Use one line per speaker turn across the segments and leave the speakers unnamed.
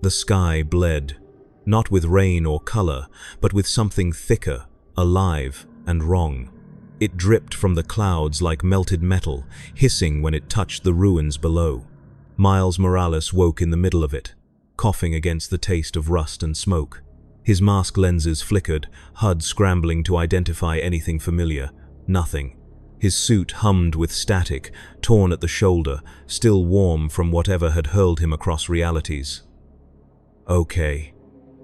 The sky bled, not with rain or color, but with something thicker, alive, and wrong. It dripped from the clouds like melted metal, hissing when it touched the ruins below. Miles Morales woke in the middle of it, coughing against the taste of rust and smoke. His mask lenses flickered, HUD scrambling to identify anything familiar. Nothing. His suit hummed with static, torn at the shoulder, still warm from whatever had hurled him across realities. "Okay,"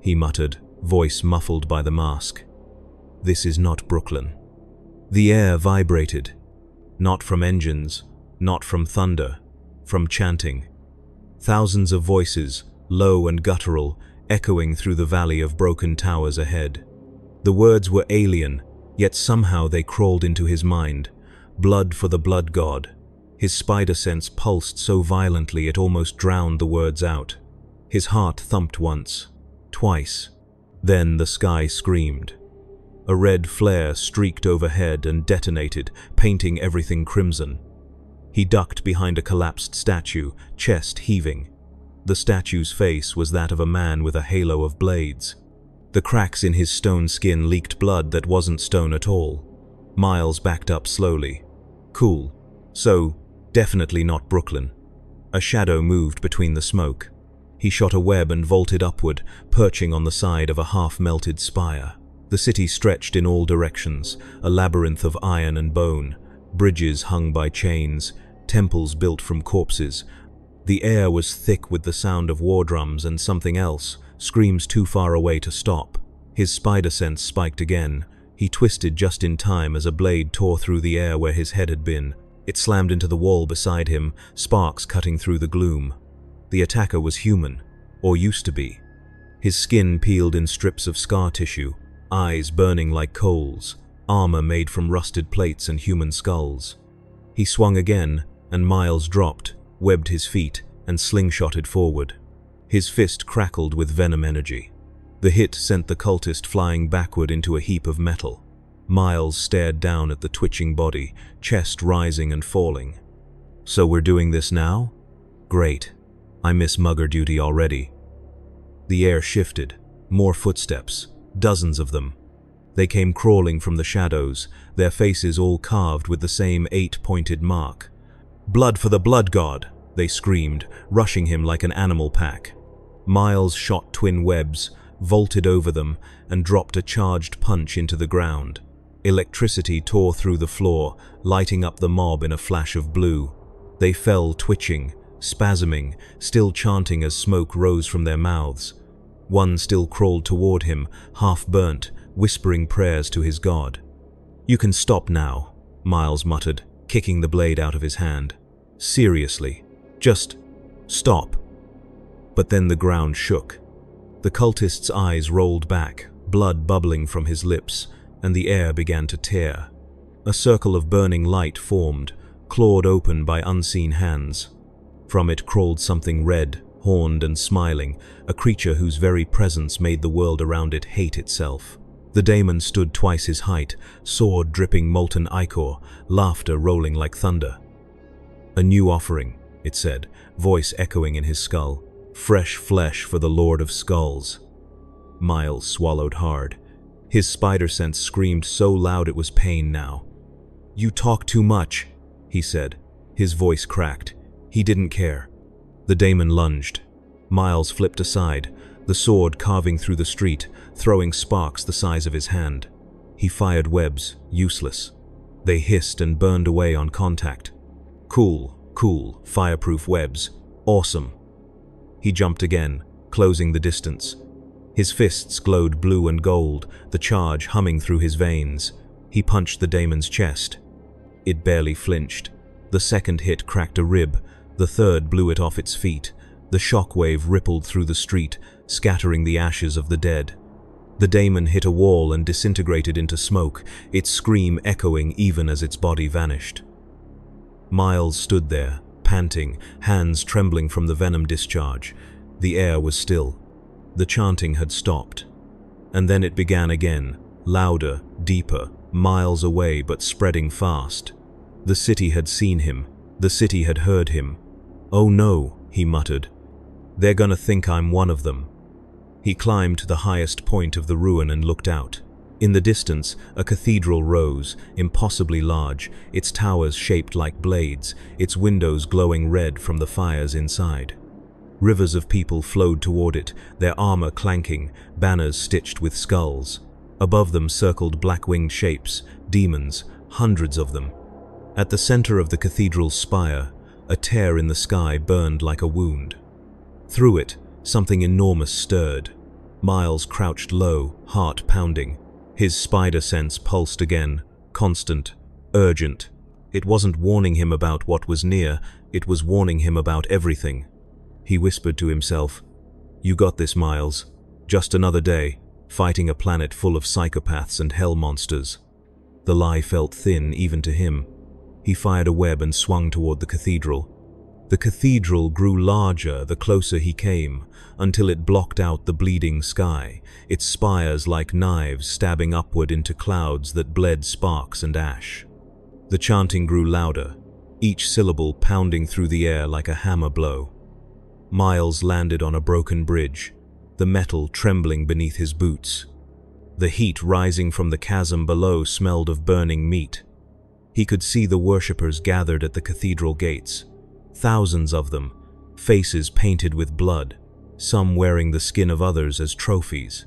he muttered, voice muffled by the mask. "This is not Brooklyn." The air vibrated. Not from engines, not from thunder, from chanting. Thousands of voices, low and guttural, echoing through the valley of broken towers ahead. The words were alien, yet somehow they crawled into his mind. Blood for the blood god. His spider sense pulsed so violently it almost drowned the words out. His heart thumped once, twice. Then the sky screamed. A red flare streaked overhead and detonated, painting everything crimson. He ducked behind a collapsed statue, chest heaving. The statue's face was that of a man with a halo of blades. The cracks in his stone skin leaked blood that wasn't stone at all. Miles backed up slowly. Cool. So, definitely not Brooklyn. A shadow moved between the smoke. He shot a web and vaulted upward, perching on the side of a half-melted spire. The city stretched in all directions, a labyrinth of iron and bone, bridges hung by chains, temples built from corpses. The air was thick with the sound of war drums and something else, screams too far away to stop. His spider sense spiked again. He twisted just in time as a blade tore through the air where his head had been. It slammed into the wall beside him, sparks cutting through the gloom. The attacker was human, or used to be. His skin peeled in strips of scar tissue, eyes burning like coals, armor made from rusted plates and human skulls. He swung again, and Miles dropped, webbed his feet, and slingshotted forward. His fist crackled with venom energy. The hit sent the cultist flying backward into a heap of metal. Miles stared down at the twitching body, chest rising and falling. "So we're doing this now? Great. I miss mugger duty already." The air shifted. More footsteps. Dozens of them. They came crawling from the shadows, their faces all carved with the same 8-pointed mark. "Blood for the blood god!" they screamed, rushing him like an animal pack. Miles shot twin webs, vaulted over them, and dropped a charged punch into the ground. Electricity tore through the floor, lighting up the mob in a flash of blue. They fell twitching, spasming, still chanting as smoke rose from their mouths. One still crawled toward him, half-burnt, whispering prayers to his god. "You can stop now," Miles muttered, kicking the blade out of his hand. "Seriously, just stop." But then the ground shook. The cultist's eyes rolled back, blood bubbling from his lips, and the air began to tear. A circle of burning light formed, clawed open by unseen hands. From it crawled something red, horned and smiling, a creature whose very presence made the world around it hate itself. The daemon stood twice his height, sword dripping molten ichor, laughter rolling like thunder. "A new offering," it said, voice echoing in his skull. "Fresh flesh for the Lord of Skulls." Miles swallowed hard. His spider sense screamed so loud it was pain now. "You talk too much," he said. His voice cracked. He didn't care. The daemon lunged. Miles flipped aside, the sword carving through the street, throwing sparks the size of his hand. He fired webs, useless. They hissed and burned away on contact. Cool, fireproof webs. Awesome. He jumped again, closing the distance. His fists glowed blue and gold, the charge humming through his veins. He punched the daemon's chest. It barely flinched. The second hit cracked a rib. The third blew it off its feet. The shockwave rippled through the street, scattering the ashes of the dead. The daemon hit a wall and disintegrated into smoke, its scream echoing even as its body vanished. Miles stood there, panting, hands trembling from the venom discharge. The air was still. The chanting had stopped. And then it began again, louder, deeper, miles away but spreading fast. The city had seen him. The city had heard him. "Oh no," he muttered. They're gonna think I'm one of them. He climbed to the highest point of the ruin and looked out. In the distance, a cathedral rose, impossibly large, its towers shaped like blades, its windows glowing red from the fires inside. Rivers of people flowed toward it, their armor clanking, banners stitched with skulls. Above them circled black-winged shapes, demons, hundreds of them. At the center of the cathedral's spire, a tear in the sky burned like a wound. Through it, something enormous stirred. Miles crouched low, heart pounding. His spider sense pulsed again, constant, urgent. It wasn't warning him about what was near, it was warning him about everything. He whispered to himself, "You got this, Miles. Just another day, fighting a planet full of psychopaths and hell monsters." The lie felt thin even to him. He fired a web and swung toward the cathedral. The cathedral grew larger the closer he came, until it blocked out the bleeding sky, its spires like knives stabbing upward into clouds that bled sparks and ash. The chanting grew louder, each syllable pounding through the air like a hammer blow. Miles landed on a broken bridge, the metal trembling beneath his boots. The heat rising from the chasm below smelled of burning meat. He could see the worshippers gathered at the cathedral gates. Thousands of them, faces painted with blood, some wearing the skin of others as trophies.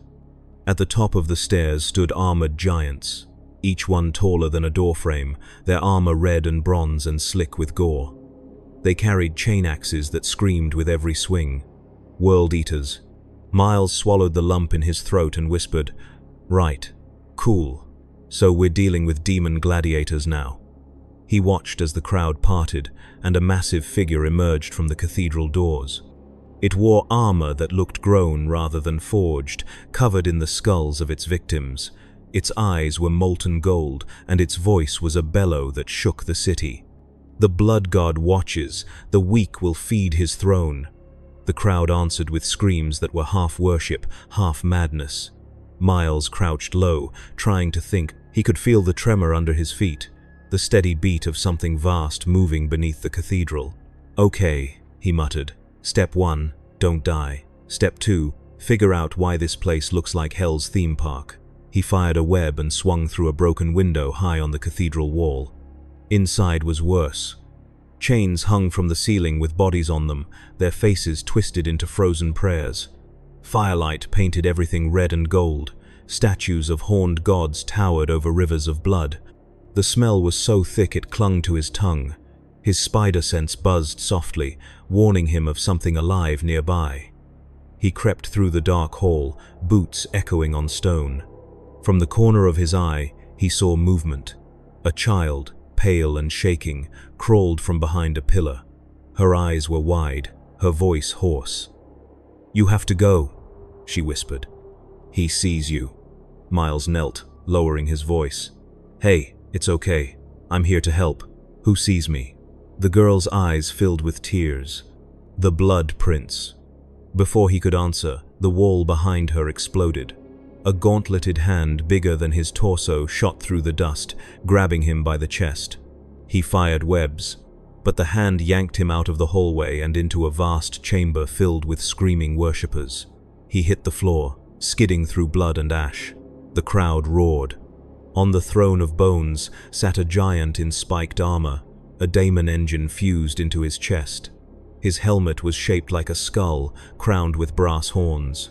At the top of the stairs stood armored giants, each one taller than a doorframe, their armor red and bronze and slick with gore. They carried chain axes that screamed with every swing. World eaters. Miles swallowed the lump in his throat and whispered, "Right, cool. So we're dealing with demon gladiators now." He watched as the crowd parted and a massive figure emerged from the cathedral doors. It wore armor that looked grown rather than forged, covered in the skulls of its victims. Its eyes were molten gold, and its voice was a bellow that shook the city. "The blood god watches, the weak will feed his throne." The crowd answered with screams that were half worship, half madness. Miles crouched low, trying to think. He could feel the tremor under his feet, the steady beat of something vast moving beneath the cathedral. "Okay," he muttered. "Step 1, don't die. Step 2, figure out why this place looks like Hell's theme park." He fired a web and swung through a broken window high on the cathedral wall. Inside was worse. Chains hung from the ceiling with bodies on them, their faces twisted into frozen prayers. Firelight painted everything red and gold. Statues of horned gods towered over rivers of blood. The smell was so thick it clung to his tongue. His spider sense buzzed softly, warning him of something alive nearby. He crept through the dark hall, boots echoing on stone. From the corner of his eye, he saw movement. A child, pale and shaking, crawled from behind a pillar. Her eyes were wide, her voice hoarse. "You have to go," she whispered. "He sees you." Miles knelt, lowering his voice. "Hey, it's okay. I'm here to help. Who sees me?" The girl's eyes filled with tears. "The Blood Prince." Before he could answer, the wall behind her exploded. A gauntleted hand bigger than his torso shot through the dust, grabbing him by the chest. He fired webs, but the hand yanked him out of the hallway and into a vast chamber filled with screaming worshippers. He hit the floor, skidding through blood and ash. The crowd roared. On the throne of bones sat a giant in spiked armor, a daemon engine fused into his chest. His helmet was shaped like a skull, crowned with brass horns.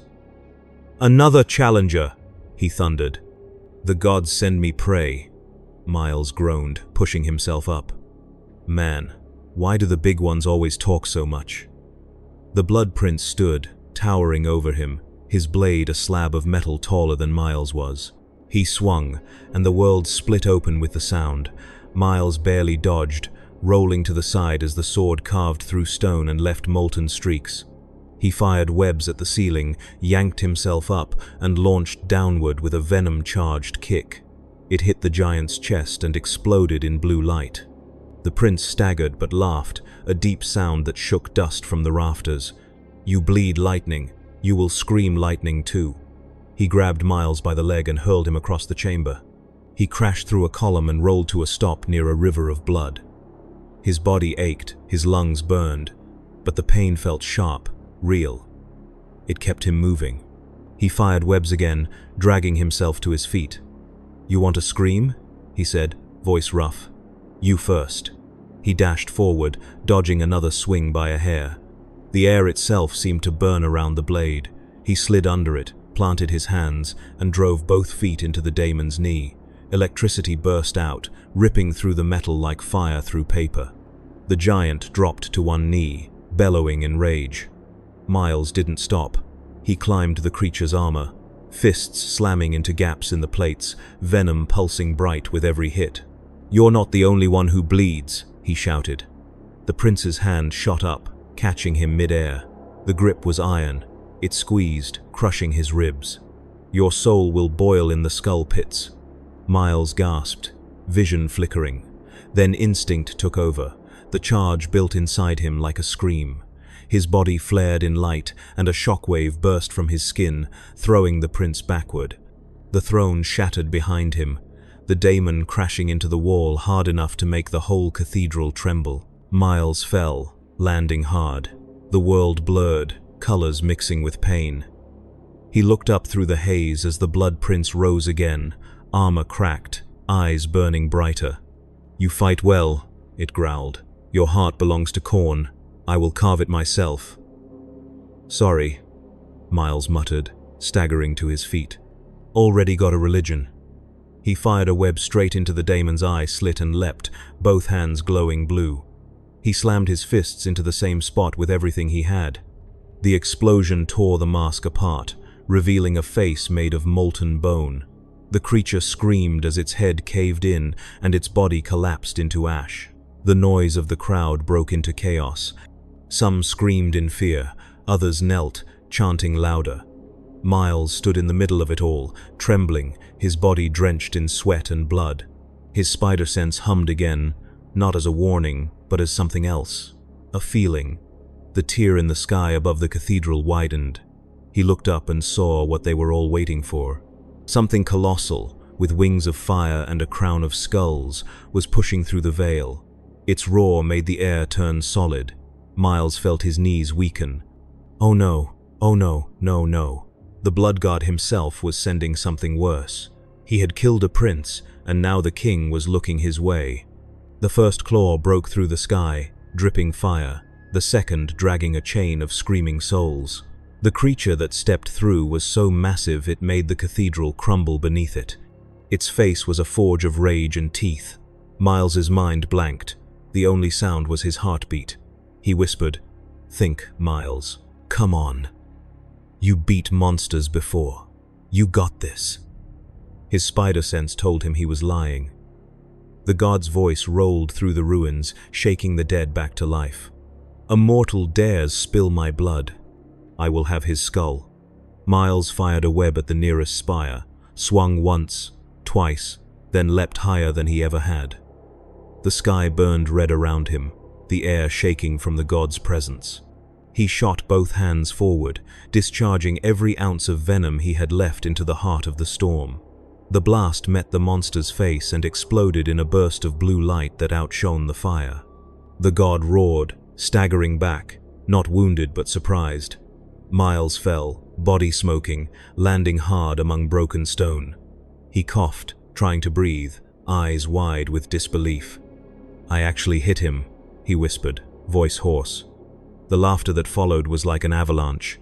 "Another challenger," he thundered. "The gods send me prey," Miles groaned, pushing himself up. "Man, why do the big ones always talk so much?" The Blood Prince stood, towering over him, his blade a slab of metal taller than Miles was. He swung, and the world split open with the sound. Miles barely dodged, rolling to the side as the sword carved through stone and left molten streaks. He fired webs at the ceiling, yanked himself up, and launched downward with a venom-charged kick. It hit the giant's chest and exploded in blue light. The prince staggered but laughed, a deep sound that shook dust from the rafters. "You bleed lightning. You will scream lightning too." He grabbed Miles by the leg and hurled him across the chamber. He crashed through a column and rolled to a stop near a river of blood. His body ached, his lungs burned, but the pain felt sharp, real. It kept him moving. He fired webs again, dragging himself to his feet. "You want to scream?" he said, voice rough. "You first." He dashed forward, dodging another swing by a hair. The air itself seemed to burn around the blade. He slid under it, planted his hands, and drove both feet into the daemon's knee. Electricity burst out, ripping through the metal like fire through paper. The giant dropped to one knee, bellowing in rage. Miles didn't stop. He climbed the creature's armor, fists slamming into gaps in the plates, venom pulsing bright with every hit. "You're not the only one who bleeds," he shouted. The prince's hand shot up, catching him mid-air. The grip was iron. It squeezed, crushing his ribs. "Your soul will boil in the skull pits." Miles gasped, vision flickering. Then instinct took over. The charge built inside him like a scream. His body flared in light, and a shockwave burst from his skin, throwing the prince backward. The throne shattered behind him, the daemon crashing into the wall hard enough to make the whole cathedral tremble. Miles fell, landing hard. The world blurred, colors mixing with pain. He looked up through the haze as the Blood Prince rose again, armor cracked, eyes burning brighter. "You fight well," it growled. "Your heart belongs to Khorne. I will carve it myself." "Sorry," Miles muttered, staggering to his feet. "Already got a religion." He fired a web straight into the daemon's eye slit and leapt, both hands glowing blue. He slammed his fists into the same spot with everything he had. The explosion tore the mask apart, revealing a face made of molten bone. The creature screamed as its head caved in and its body collapsed into ash. The noise of the crowd broke into chaos. Some screamed in fear, others knelt, chanting louder. Miles stood in the middle of it all, trembling, his body drenched in sweat and blood. His spider sense hummed again, not as a warning, but as something else. A feeling. The tear in the sky above the cathedral widened. He looked up and saw what they were all waiting for. Something colossal, with wings of fire and a crown of skulls, was pushing through the veil. Its roar made the air turn solid. Miles felt his knees weaken. Oh no, no. The blood god himself was sending something worse. He had killed a prince, and now the king was looking his way. The first claw broke through the sky, dripping fire, the second dragging a chain of screaming souls. The creature that stepped through was so massive it made the cathedral crumble beneath it. Its face was a forge of rage and teeth. Miles's mind blanked. The only sound was his heartbeat. He whispered, "Think, Miles. Come on. You beat monsters before. You got this." His spider sense told him he was lying. The god's voice rolled through the ruins, shaking the dead back to life. "A mortal dares spill my blood. I will have his skull." Miles fired a web at the nearest spire, swung once, twice, then leapt higher than he ever had. The sky burned red around him, the air shaking from the god's presence. He shot both hands forward, discharging every ounce of venom he had left into the heart of the storm. The blast met the monster's face and exploded in a burst of blue light that outshone the fire. The god roared, staggering back, not wounded but surprised. Miles fell, body smoking, landing hard among broken stone. He coughed, trying to breathe, eyes wide with disbelief. "I actually hit him," he whispered, voice hoarse. The laughter that followed was like an avalanche.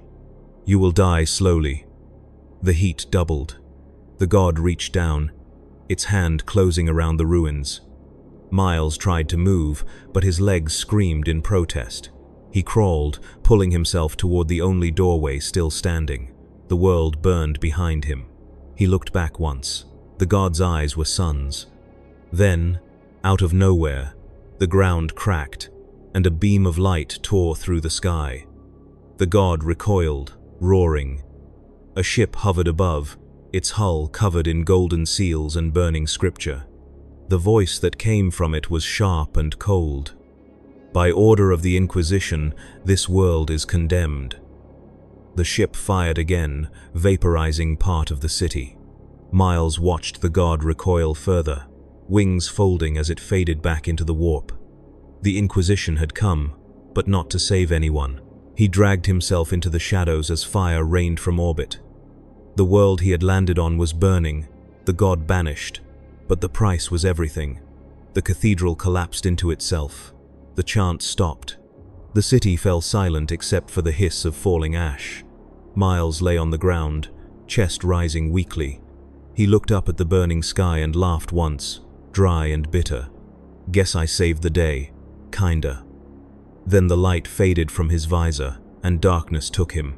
"You will die slowly." The heat doubled. The god reached down, its hand closing around the ruins. Miles tried to move, but his legs screamed in protest. He crawled, pulling himself toward the only doorway still standing. The world burned behind him. He looked back once. The god's eyes were suns. Then, out of nowhere, the ground cracked, and a beam of light tore through the sky. The god recoiled, roaring. A ship hovered above, its hull covered in golden seals and burning scripture. The voice that came from it was sharp and cold. "By order of the Inquisition, this world is condemned." The ship fired again, vaporizing part of the city. Miles watched the god recoil further, wings folding as it faded back into the warp. The Inquisition had come, but not to save anyone. He dragged himself into the shadows as fire rained from orbit. The world he had landed on was burning, the god banished, but the price was everything. The cathedral collapsed into itself. The chant stopped. The city fell silent except for the hiss of falling ash. Miles lay on the ground, chest rising weakly. He looked up at the burning sky and laughed once, dry and bitter. Guess I saved the day, kinda. Then the light faded from his visor, and darkness took him.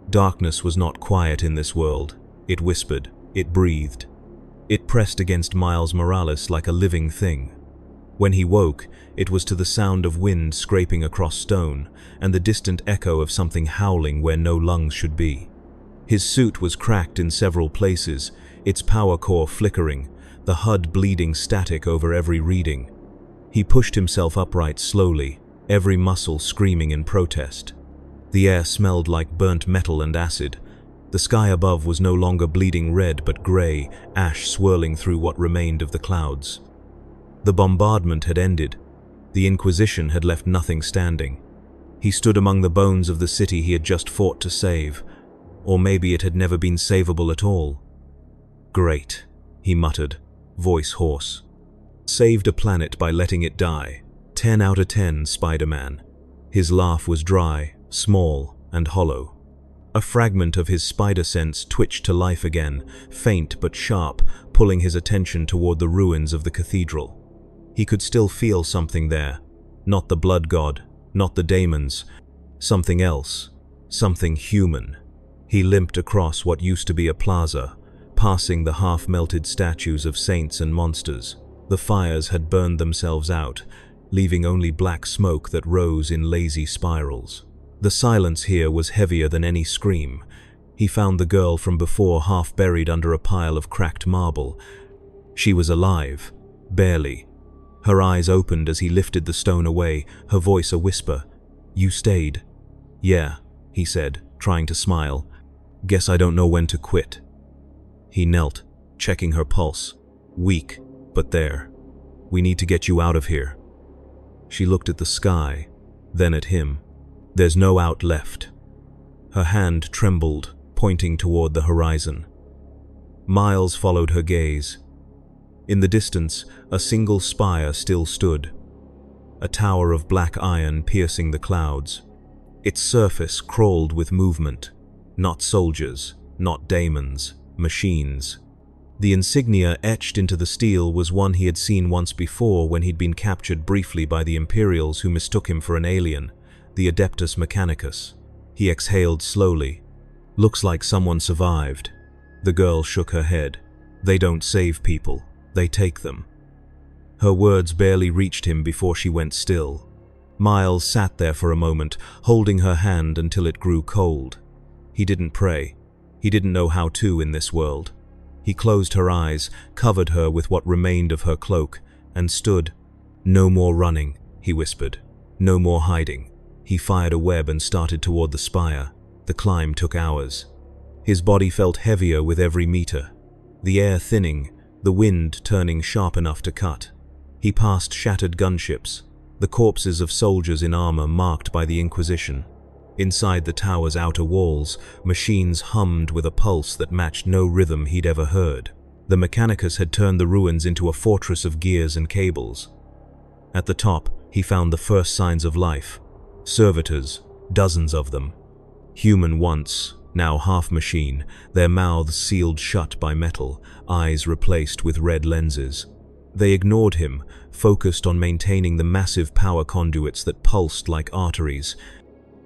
Darkness was not quiet in this world. It whispered, it breathed. It pressed against Miles Morales like a living thing. When he woke, it was to the sound of wind scraping across stone, and the distant echo of something howling where no lungs should be. His suit was cracked in several places, its power core flickering, the HUD bleeding static over every reading. He pushed himself upright slowly, every muscle screaming in protest. The air smelled like burnt metal and acid. The sky above was no longer bleeding red but gray, ash swirling through what remained of the clouds. The bombardment had ended. The Inquisition had left nothing standing. He stood among the bones of the city he had just fought to save. Or maybe it had never been savable at all. Great, he muttered, voice hoarse. Saved a planet by letting it die. 10 out of 10, Spider-Man. His laugh was dry, small, and hollow. A fragment of his spider sense twitched to life again, faint but sharp, pulling his attention toward the ruins of the cathedral. He could still feel something there. Not the blood god, not the daemons. Something else. Something human. He limped across what used to be a plaza, passing the half-melted statues of saints and monsters. The fires had burned themselves out, leaving only black smoke that rose in lazy spirals. The silence here was heavier than any scream. He found the girl from before half buried under a pile of cracked marble. She was alive, barely. Her eyes opened as he lifted the stone away, her voice a whisper. "You stayed." "Yeah," he said, trying to smile. "Guess I don't know when to quit." He knelt, checking her pulse. Weak, but there. "We need to get you out of here." She looked at the sky, then at him. "There's no out left." Her hand trembled, pointing toward the horizon. Miles followed her gaze. In the distance, a single spire still stood. A tower of black iron piercing the clouds. Its surface crawled with movement. Not soldiers, not daemons, machines. The insignia etched into the steel was one he had seen once before when he'd been captured briefly by the Imperials who mistook him for an alien, the Adeptus Mechanicus. He exhaled slowly. "Looks like someone survived." The girl shook her head. "They don't save people. They take them." Her words barely reached him before she went still. Miles sat there for a moment, holding her hand until it grew cold. He didn't pray. He didn't know how to in this world. He closed her eyes, covered her with what remained of her cloak, and stood. "No more running," he whispered. "No more hiding." He fired a web and started toward the spire. The climb took hours. His body felt heavier with every meter. The air thinning, the wind turning sharp enough to cut. He passed shattered gunships, the corpses of soldiers in armor marked by the Inquisition. Inside the tower's outer walls, machines hummed with a pulse that matched no rhythm he'd ever heard. The Mechanicus had turned the ruins into a fortress of gears and cables. At the top, he found the first signs of life. Servitors, dozens of them. Human once, now half machine, their mouths sealed shut by metal, eyes replaced with red lenses. They ignored him, focused on maintaining the massive power conduits that pulsed like arteries.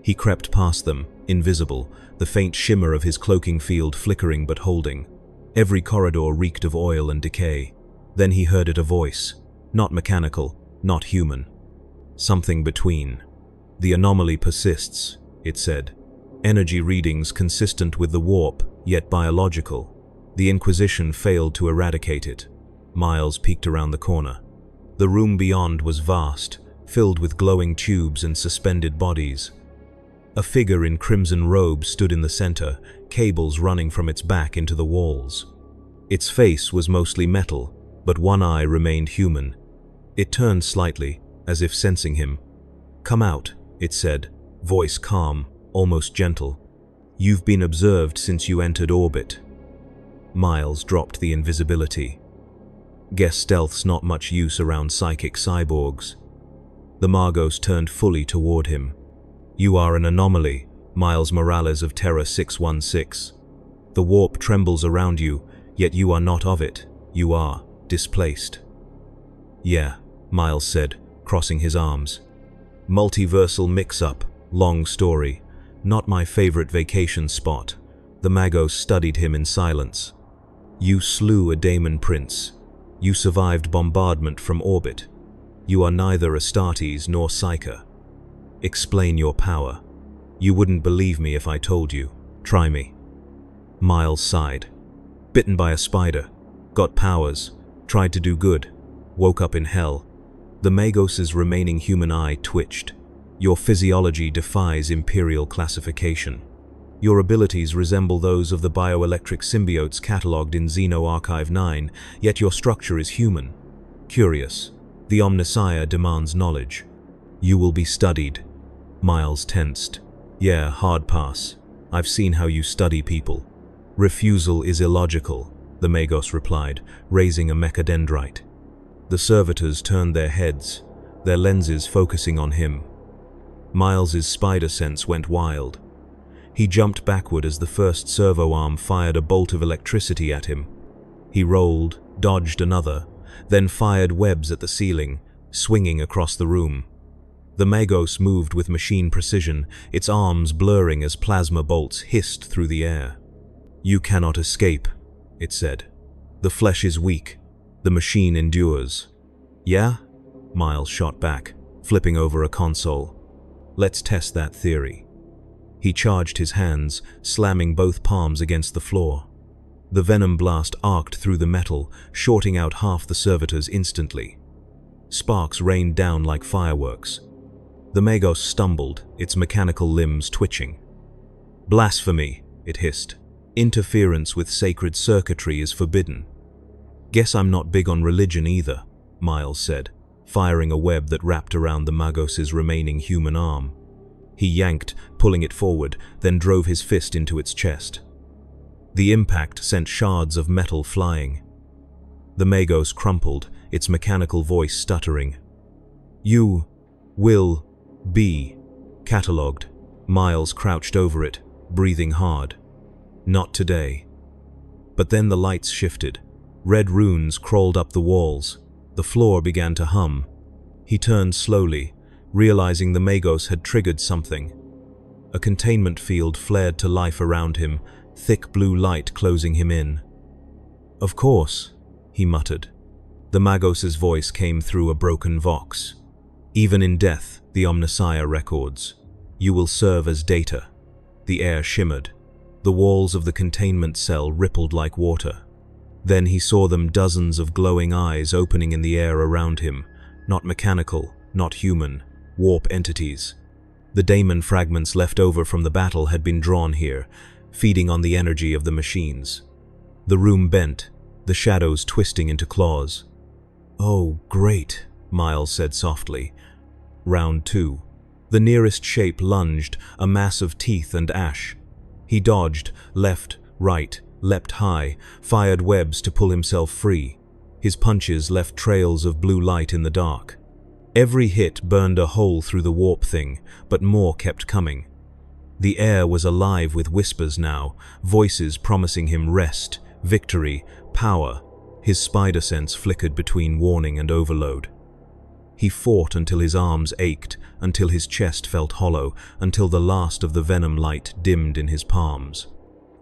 He crept past them, invisible, the faint shimmer of his cloaking field flickering but holding. Every corridor reeked of oil and decay. Then he heard it, a voice. Not mechanical, not human. Something between. "The anomaly persists," it said. "Energy readings consistent with the warp, yet biological. The Inquisition failed to eradicate it." Miles peeked around the corner. The room beyond was vast, filled with glowing tubes and suspended bodies. A figure in crimson robes stood in the center, cables running from its back into the walls. Its face was mostly metal, but one eye remained human. It turned slightly, as if sensing him. "Come out," it said, voice calm, almost gentle. "You've been observed since you entered orbit." Miles dropped the invisibility. "Guess stealth's not much use around psychic cyborgs." The Magos turned fully toward him. "You are an anomaly, Miles Morales of Terra 616. The warp trembles around you, yet you are not of it. You are displaced." "Yeah," Miles said, crossing his arms. "Multiversal mix-up, long story. Not my favorite vacation spot." The Magos studied him in silence. "You slew a Daemon Prince. You survived bombardment from orbit. You are neither Astartes nor Psyker. Explain your power. You wouldn't believe me if I told you. Try me." Miles sighed. "Bitten by a spider. Got powers. Tried to do good. Woke up in hell." The Magos' remaining human eye twitched. "Your physiology defies Imperial classification. Your abilities resemble those of the bioelectric symbiotes catalogued in Xeno Archive 9, yet your structure is human. Curious. The Omnissiah demands knowledge. You will be studied." Miles tensed. "Yeah, hard pass. I've seen how you study people." "Refusal is illogical," the Magos replied, raising a mechadendrite. The servitors turned their heads, their lenses focusing on him. Miles's spider sense went wild. He jumped backward as the first servo arm fired a bolt of electricity at him. He rolled, dodged another, then fired webs at the ceiling, swinging across the room. The Magos moved with machine precision, its arms blurring as plasma bolts hissed through the air. "You cannot escape," it said. "The flesh is weak. The machine endures." "Yeah?" Miles shot back, flipping over a console. "Let's test that theory." He charged his hands, slamming both palms against the floor. The venom blast arced through the metal, shorting out half the servitors instantly. Sparks rained down like fireworks. The Magos stumbled, its mechanical limbs twitching. "Blasphemy," it hissed. "Interference with sacred circuitry is forbidden." "Guess I'm not big on religion either," Miles said, firing a web that wrapped around the Magos' remaining human arm. He yanked, pulling it forward, then drove his fist into its chest. The impact sent shards of metal flying. The Magos crumpled, its mechanical voice stuttering. "You will be catalogued." Miles crouched over it, breathing hard. "Not today." But then the lights shifted. Red runes crawled up the walls. The floor began to hum. He turned slowly, realizing the Magos had triggered something. A containment field flared to life around him, thick blue light closing him in. "Of course," he muttered. The Magos' voice came through a broken vox. "Even in death, the Omnissiah records. You will serve as data." The air shimmered. The walls of the containment cell rippled like water. Then he saw them, dozens of glowing eyes opening in the air around him, not mechanical, not human, warp entities. The daemon fragments left over from the battle had been drawn here, feeding on the energy of the machines. The room bent, the shadows twisting into claws. "Oh, great," Miles said softly. Round 2. The nearest shape lunged, a mass of teeth and ash. He dodged, left, right, leapt high, fired webs to pull himself free. His punches left trails of blue light in the dark. Every hit burned a hole through the warp thing, but more kept coming. The air was alive with whispers now, voices promising him rest, victory, power. His spider sense flickered between warning and overload. He fought until his arms ached, until his chest felt hollow, until the last of the venom light dimmed in his palms.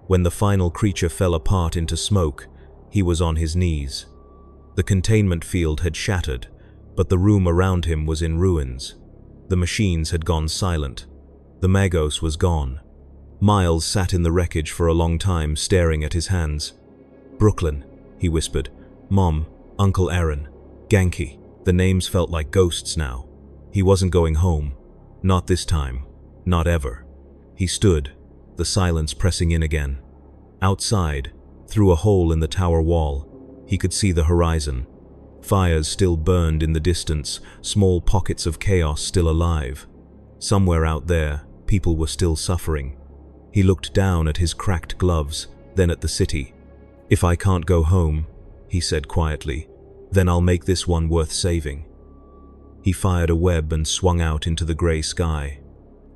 When the final creature fell apart into smoke, he was on his knees. The containment field had shattered, but the room around him was in ruins. The machines had gone silent. The Magos was gone. Miles sat in the wreckage for a long time, staring at his hands. "Brooklyn," he whispered. "Mom, Uncle Aaron, Genki." The names felt like ghosts now. He wasn't going home. Not this time. Not ever. He stood, the silence pressing in again. Outside, through a hole in the tower wall, he could see the horizon. Fires still burned in the distance, small pockets of chaos still alive. Somewhere out there, People were still suffering. He looked down at his cracked gloves, then at the city. "If I can't go home," he said quietly, "then I'll make this one worth saving." He fired a web and swung out into the grey sky.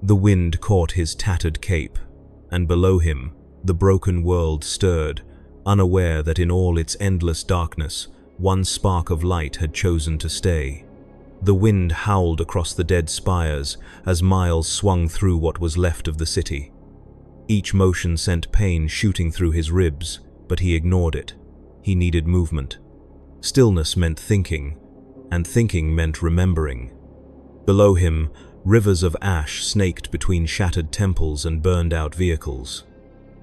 The wind caught his tattered cape, and below him, the broken world stirred, unaware that in all its endless darkness, one spark of light had chosen to stay. The wind howled across the dead spires as Miles swung through what was left of the city. Each motion sent pain shooting through his ribs, but he ignored it. He needed movement. Stillness meant thinking, and thinking meant remembering. Below him, rivers of ash snaked between shattered temples and burned-out vehicles.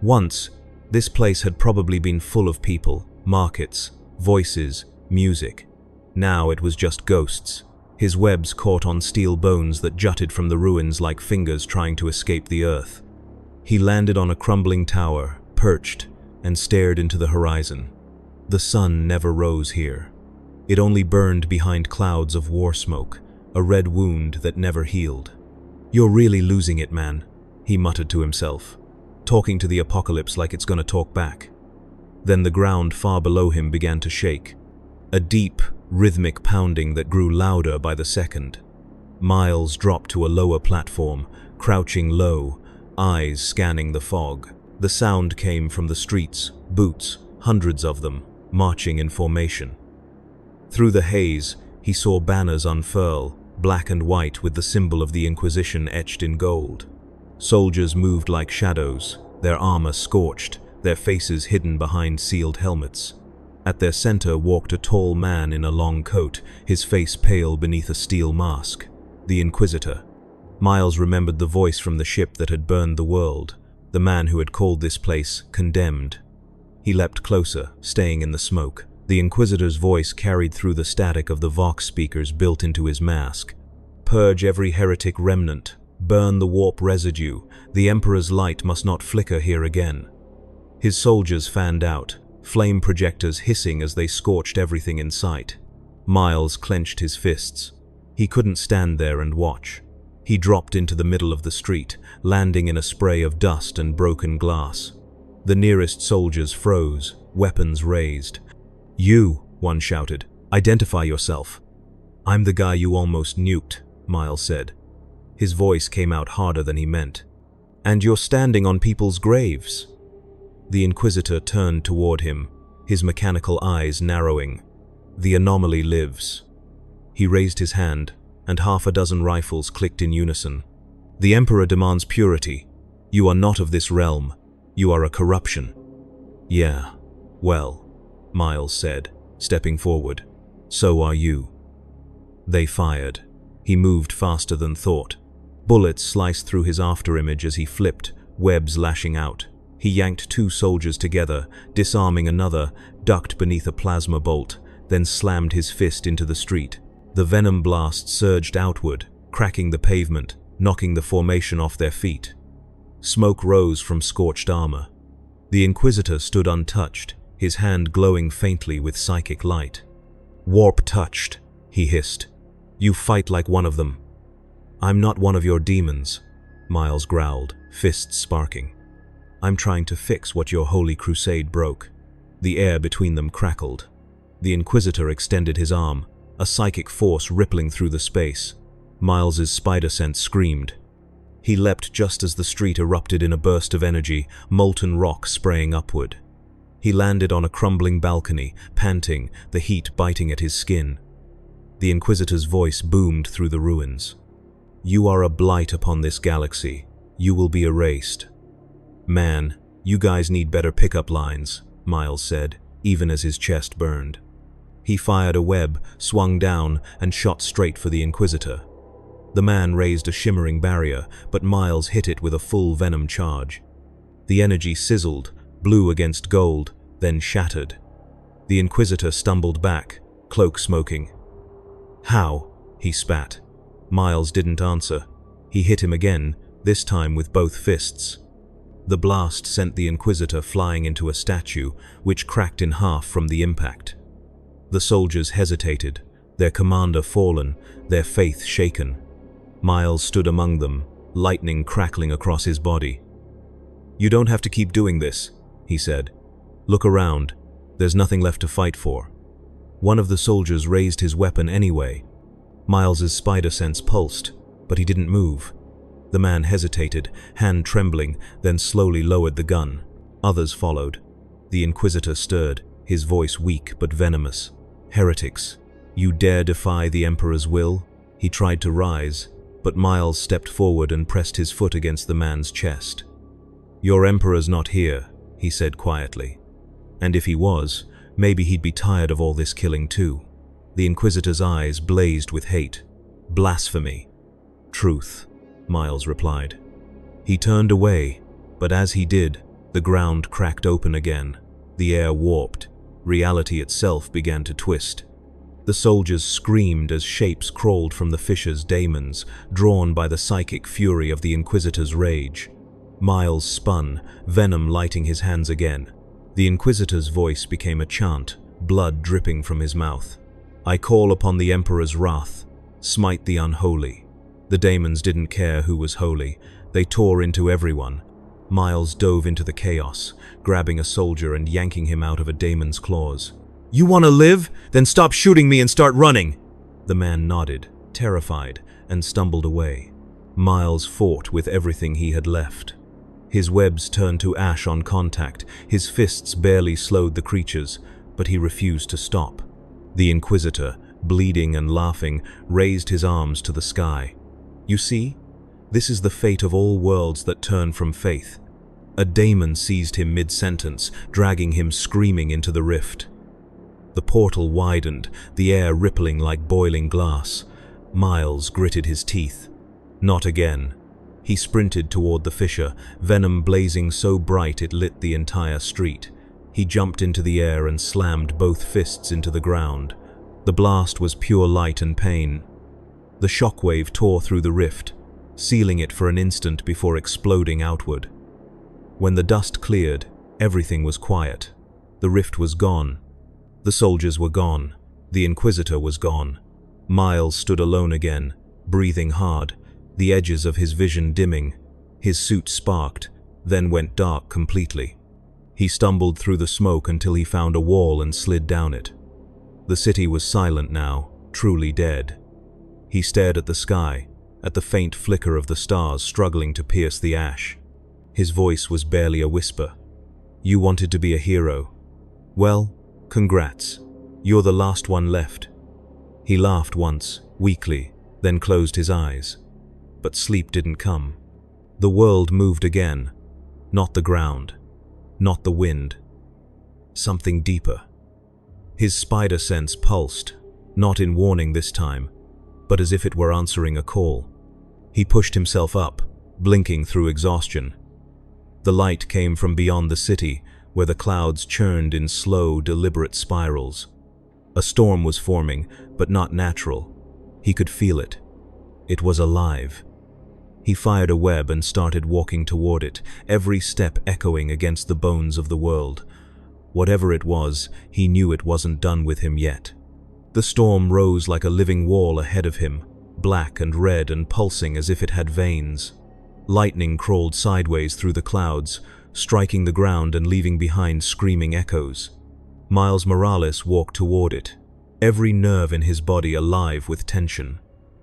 Once, this place had probably been full of people, markets, voices, music. Now it was just ghosts. His webs caught on steel bones that jutted from the ruins like fingers trying to escape the earth. He landed on a crumbling tower, perched, and stared into the horizon. The sun never rose here. It only burned behind clouds of war smoke, a red wound that never healed. "You're really losing it, man," he muttered to himself, talking to the apocalypse like it's gonna talk back. Then the ground far below him began to shake, a deep, rhythmic pounding that grew louder by the second. Miles dropped to a lower platform, crouching low, eyes scanning the fog. The sound came from the streets, boots, hundreds of them, marching in formation. Through the haze, he saw banners unfurl, black and white with the symbol of the Inquisition etched in gold. Soldiers moved like shadows, their armor scorched, their faces hidden behind sealed helmets. At their center walked a tall man in a long coat, his face pale beneath a steel mask. The Inquisitor. Miles remembered the voice from the ship that had burned the world, the man who had called this place condemned. He leapt closer, staying in the smoke. The Inquisitor's voice carried through the static of the Vox speakers built into his mask. "Purge every heretic remnant. Burn the warp residue. The Emperor's light must not flicker here again." His soldiers fanned out, flame projectors hissing as they scorched everything in sight. Miles clenched his fists. He couldn't stand there and watch. He dropped into the middle of the street, landing in a spray of dust and broken glass. The nearest soldiers froze, weapons raised. "You," one shouted, "identify yourself." "I'm the guy you almost nuked," Miles said. His voice came out harder than he meant. "And you're standing on people's graves." The Inquisitor turned toward him, his mechanical eyes narrowing. "The anomaly lives." He raised his hand, and half a dozen rifles clicked in unison. "The Emperor demands purity. You are not of this realm. You are a corruption." "Yeah, well," Miles said, stepping forward. "So are you." They fired. He moved faster than thought. Bullets sliced through his afterimage as he flipped, webs lashing out. He yanked two soldiers together, disarming another, ducked beneath a plasma bolt, then slammed his fist into the street. The venom blast surged outward, cracking the pavement, knocking the formation off their feet. Smoke rose from scorched armor. The Inquisitor stood untouched, his hand glowing faintly with psychic light. "Warp touched," he hissed. "You fight like one of them." "I'm not one of your demons," Miles growled, fists sparking. "I'm trying to fix what your holy crusade broke." The air between them crackled. The Inquisitor extended his arm, a psychic force rippling through the space. Miles's spider sense screamed. He leapt just as the street erupted in a burst of energy, molten rock spraying upward. He landed on a crumbling balcony, panting, the heat biting at his skin. The Inquisitor's voice boomed through the ruins. "You are a blight upon this galaxy. You will be erased." "Man, you guys need better pickup lines," Miles said, even as his chest burned. He fired a web, swung down, and shot straight for the Inquisitor. The man raised a shimmering barrier, but Miles hit it with a full venom charge. The energy sizzled, blue against gold, then shattered. The Inquisitor stumbled back, cloak smoking. "How?" he spat. Miles didn't answer. He hit him again, this time with both fists. The blast sent the Inquisitor flying into a statue, which cracked in half from the impact. The soldiers hesitated, their commander fallen, their faith shaken. Miles stood among them, lightning crackling across his body. "You don't have to keep doing this," he said. "Look around. There's nothing left to fight for." One of the soldiers raised his weapon anyway. Miles's spider sense pulsed, but he didn't move. The man hesitated, hand trembling, then slowly lowered the gun. Others followed. The Inquisitor stirred, his voice weak but venomous. "Heretics, you dare defy the Emperor's will?" He tried to rise, but Miles stepped forward and pressed his foot against the man's chest. "Your Emperor's not here," he said quietly. And if he was, maybe he'd be tired of all this killing too. The Inquisitor's eyes blazed with hate. "Blasphemy." "Truth," Miles replied. He turned away, but as he did, the ground cracked open again. The air warped. Reality itself began to twist. The soldiers screamed as shapes crawled from the fissures, daemons, drawn by the psychic fury of the Inquisitor's rage. Miles spun, venom lighting his hands again. The Inquisitor's voice became a chant, blood dripping from his mouth. "I call upon the Emperor's wrath. Smite the unholy." The daemons didn't care who was holy. They tore into everyone. Miles dove into the chaos, grabbing a soldier and yanking him out of a daemon's claws. "You want to live? Then stop shooting me and start running!" The man nodded, terrified, and stumbled away. Miles fought with everything he had left. His webs turned to ash on contact, his fists barely slowed the creatures, but he refused to stop. The Inquisitor, bleeding and laughing, raised his arms to the sky. "You see? This is the fate of all worlds that turn from faith." A daemon seized him mid-sentence, dragging him screaming into the rift. The portal widened, the air rippling like boiling glass. Miles gritted his teeth. Not again. He sprinted toward the fissure, venom blazing so bright it lit the entire street. He jumped into the air and slammed both fists into the ground. The blast was pure light and pain. The shockwave tore through the rift, sealing it for an instant before exploding outward. When the dust cleared, everything was quiet. The rift was gone. The soldiers were gone. The Inquisitor was gone. Miles stood alone again, breathing hard, the edges of his vision dimming. His suit sparked, then went dark completely. He stumbled through the smoke until he found a wall and slid down it. The city was silent now, truly dead. He stared at the sky, at the faint flicker of the stars struggling to pierce the ash. His voice was barely a whisper. "You wanted to be a hero. Well, congrats. You're the last one left." He laughed once, weakly, then closed his eyes. But sleep didn't come. The world moved again. Not the ground. Not the wind. Something deeper. His spider sense pulsed, not in warning this time, but as if it were answering a call. He pushed himself up, blinking through exhaustion. The light came from beyond the city, where the clouds churned in slow, deliberate spirals. A storm was forming, but not natural. He could feel it. It was alive. He fired a web and started walking toward it, every step echoing against the bones of the world. Whatever it was, he knew it wasn't done with him yet. The storm rose like a living wall ahead of him, black and red and pulsing as if it had veins. Lightning crawled sideways through the clouds, striking the ground and leaving behind screaming echoes. Miles Morales walked toward it, every nerve in his body alive with tension.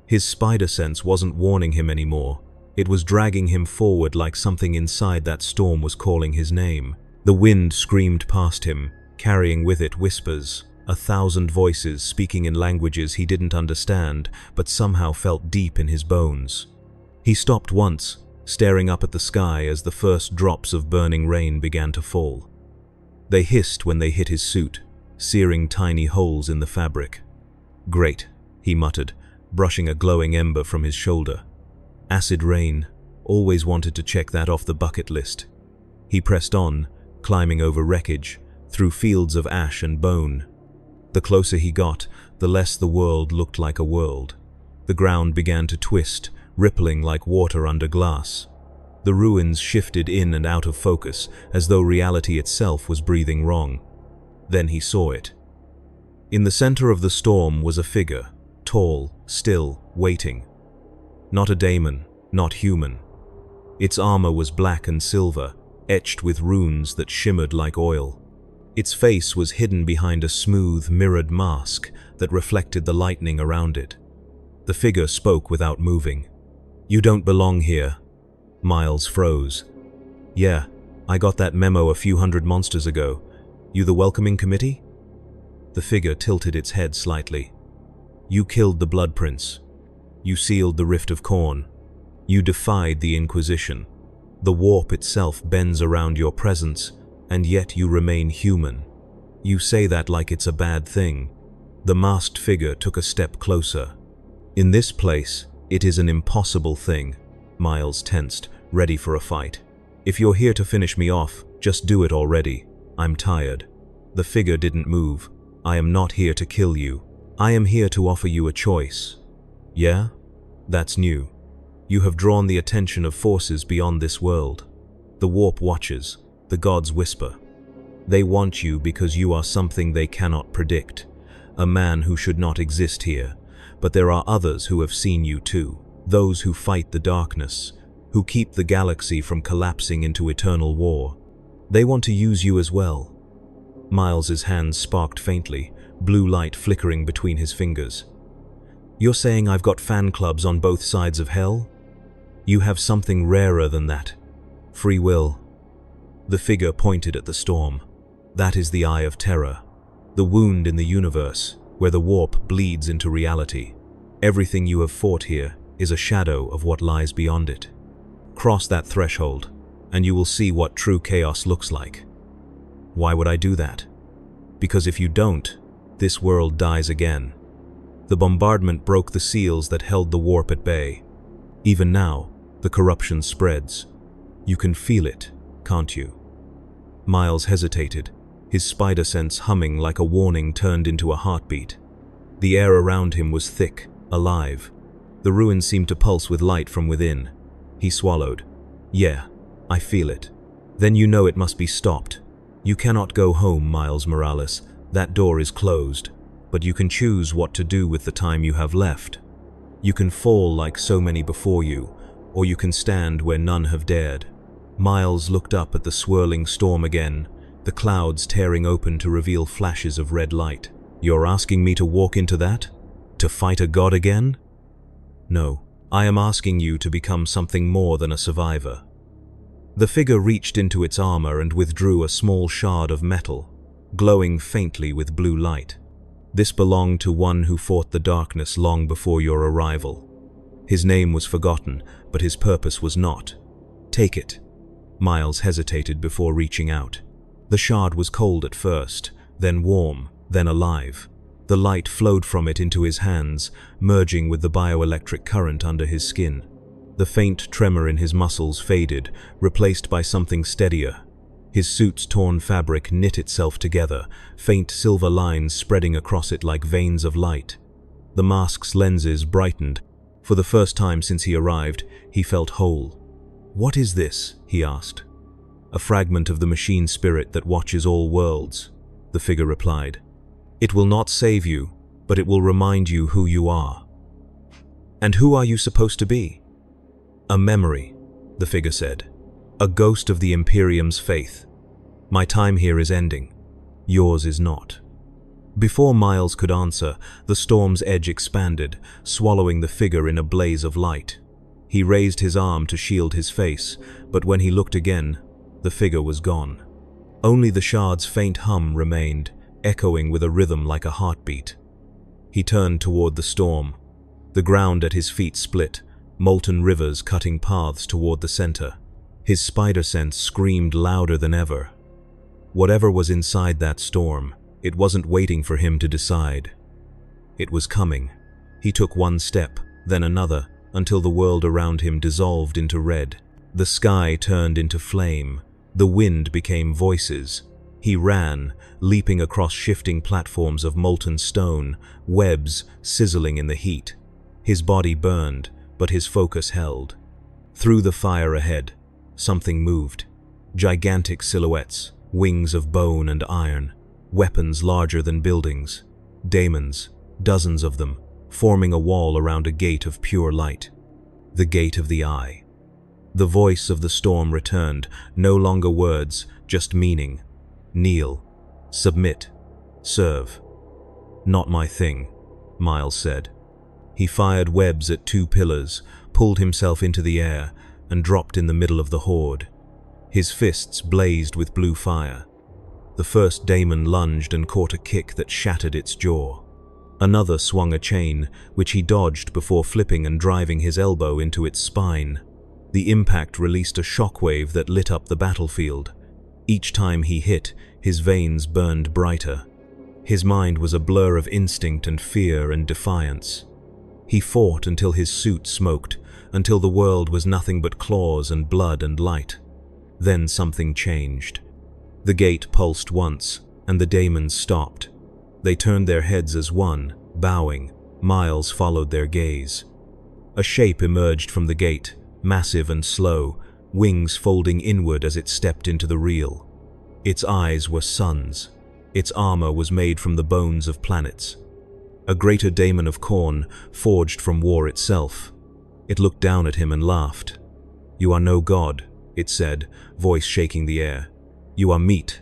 His spider sense wasn't warning him anymore. It was dragging him forward like something inside that storm was calling his name. The wind screamed past him, carrying with it whispers, 1,000 voices speaking in languages he didn't understand, but somehow felt deep in his bones. He stopped once, staring up at the sky as the first drops of burning rain began to fall. They hissed when they hit his suit, searing tiny holes in the fabric. "Great," he muttered, brushing a glowing ember from his shoulder. Acid rain. Always wanted to check that off the bucket list. He pressed on, climbing over wreckage, through fields of ash and bone. The closer he got, the less the world looked like a world. The ground began to twist, rippling like water under glass. The ruins shifted in and out of focus, as though reality itself was breathing wrong. Then he saw it. In the center of the storm was a figure, tall, still, waiting. Not a daemon, not human. Its armor was black and silver, etched with runes that shimmered like oil. Its face was hidden behind a smooth, mirrored mask that reflected the lightning around it. The figure spoke without moving. "You don't belong here." Miles froze. "Yeah, I got that memo a few hundred monsters ago. You the welcoming committee?" The figure tilted its head slightly. "You killed the Blood Prince. You sealed the Rift of Corn. You defied the Inquisition. The warp itself bends around your presence, and yet you remain human. You say that like it's a bad thing." The masked figure took a step closer. "In this place, it is an impossible thing." Miles tensed, ready for a fight. "If you're here to finish me off, just do it already. I'm tired." The figure didn't move. "I am not here to kill you. I am here to offer you a choice." "Yeah? That's new. You have drawn the attention of forces beyond this world. The warp watchers, the gods whisper. They want you because you are something they cannot predict, a man who should not exist here. But there are others who have seen you too, those who fight the darkness, who keep the galaxy from collapsing into eternal war. They want to use you as well." Miles's hands sparked faintly, blue light flickering between his fingers. "You're saying I've got fan clubs on both sides of hell? You have something rarer than that. Free will." The figure pointed at the storm. "That is the Eye of Terror, the wound in the universe, where the warp bleeds into reality. Everything you have fought here is a shadow of what lies beyond it. Cross that threshold, and you will see what true chaos looks like." "Why would I do that?" "Because if you don't, this world dies again." The bombardment broke the seals that held the warp at bay. Even now, the corruption spreads. You can feel it, can't you? Miles hesitated, his spider sense humming like a warning turned into a heartbeat. The air around him was thick, alive. The ruins seemed to pulse with light from within. He swallowed. "Yeah, I feel it." "Then you know it must be stopped. You cannot go home, Miles Morales. That door is closed. But you can choose what to do with the time you have left. You can fall like so many before you, or you can stand where none have dared." Miles looked up at the swirling storm again, the clouds tearing open to reveal flashes of red light. "You're asking me to walk into that? To fight a god again?" "No, I am asking you to become something more than a survivor." The figure reached into its armor and withdrew a small shard of metal, glowing faintly with blue light. This belonged to one who fought the darkness long before your arrival. His name was forgotten, but his purpose was not. "Take it." Miles hesitated before reaching out. The shard was cold at first, then warm, then alive. The light flowed from it into his hands, merging with the bioelectric current under his skin. The faint tremor in his muscles faded, replaced by something steadier. His suit's torn fabric knit itself together, faint silver lines spreading across it like veins of light. The mask's lenses brightened. For the first time since he arrived, he felt whole. "What is this?" he asked. "A fragment of the machine spirit that watches all worlds," the figure replied. "It will not save you, but it will remind you who you are." "And who are you supposed to be?" "A memory," the figure said. "A ghost of the Imperium's faith. My time here is ending. Yours is not." Before Miles could answer, the storm's edge expanded, swallowing the figure in a blaze of light. He raised his arm to shield his face, but when he looked again, the figure was gone. Only the shard's faint hum remained, echoing with a rhythm like a heartbeat. He turned toward the storm. The ground at his feet split, molten rivers cutting paths toward the center. His spider sense screamed louder than ever. Whatever was inside that storm, it wasn't waiting for him to decide. It was coming. He took one step, then another, until the world around him dissolved into red. The sky turned into flame. The wind became voices. He ran, leaping across shifting platforms of molten stone, webs sizzling in the heat. His body burned, but his focus held. Through the fire ahead, something moved. Gigantic silhouettes, wings of bone and iron, weapons larger than buildings. Daemons, dozens of them, forming a wall around a gate of pure light. The Gate of the Eye. The voice of the storm returned, no longer words, just meaning. Kneel. Submit. Serve. Not my thing, Miles said. He fired webs at 2 pillars, pulled himself into the air, and dropped in the middle of the horde. His fists blazed with blue fire. The first daemon lunged and caught a kick that shattered its jaw. Another swung a chain, which he dodged before flipping and driving his elbow into its spine. The impact released a shockwave that lit up the battlefield. Each time he hit, his veins burned brighter. His mind was a blur of instinct and fear and defiance. He fought until his suit smoked, until the world was nothing but claws and blood and light. Then something changed. The gate pulsed once, and the daemons stopped. They turned their heads as one, bowing. Miles followed their gaze. A shape emerged from the gate, massive and slow, wings folding inward as it stepped into the real. Its eyes were suns. Its armor was made from the bones of planets. A greater daemon of Khorne, forged from war itself. It looked down at him and laughed. "You are no god," it said, voice shaking the air. "You are meat."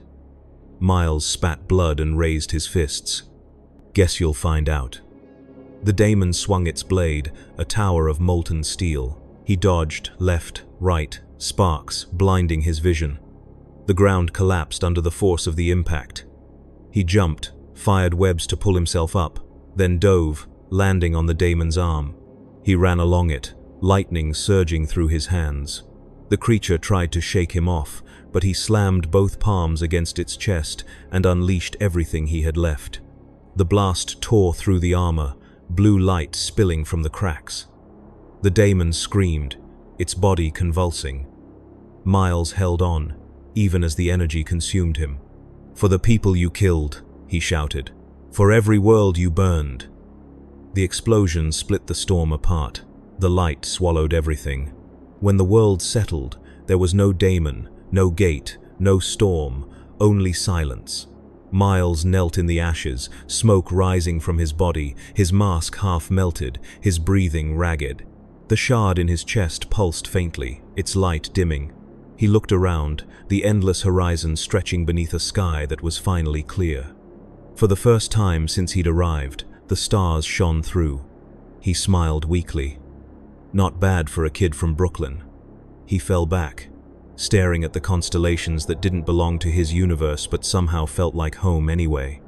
Miles spat blood and raised his fists. "Guess you'll find out." The daemon swung its blade, a tower of molten steel. He dodged, left, right, sparks blinding his vision. The ground collapsed under the force of the impact. He jumped, fired webs to pull himself up, then dove, landing on the daemon's arm. He ran along it, lightning surging through his hands. The creature tried to shake him off, but he slammed both palms against its chest and unleashed everything he had left. The blast tore through the armor, blue light spilling from the cracks. The daemon screamed, its body convulsing. Miles held on, even as the energy consumed him. "For the people you killed," he shouted. "For every world you burned." The explosion split the storm apart. The light swallowed everything. When the world settled, there was no daemon, no gate, no storm, only silence. Miles knelt in the ashes, smoke rising from his body, his mask half melted, his breathing ragged. The shard in his chest pulsed faintly, its light dimming. He looked around, the endless horizon stretching beneath a sky that was finally clear. For the first time since he'd arrived, the stars shone through. He smiled weakly. Not bad for a kid from Brooklyn. He fell back, staring at the constellations that didn't belong to his universe but somehow felt like home anyway.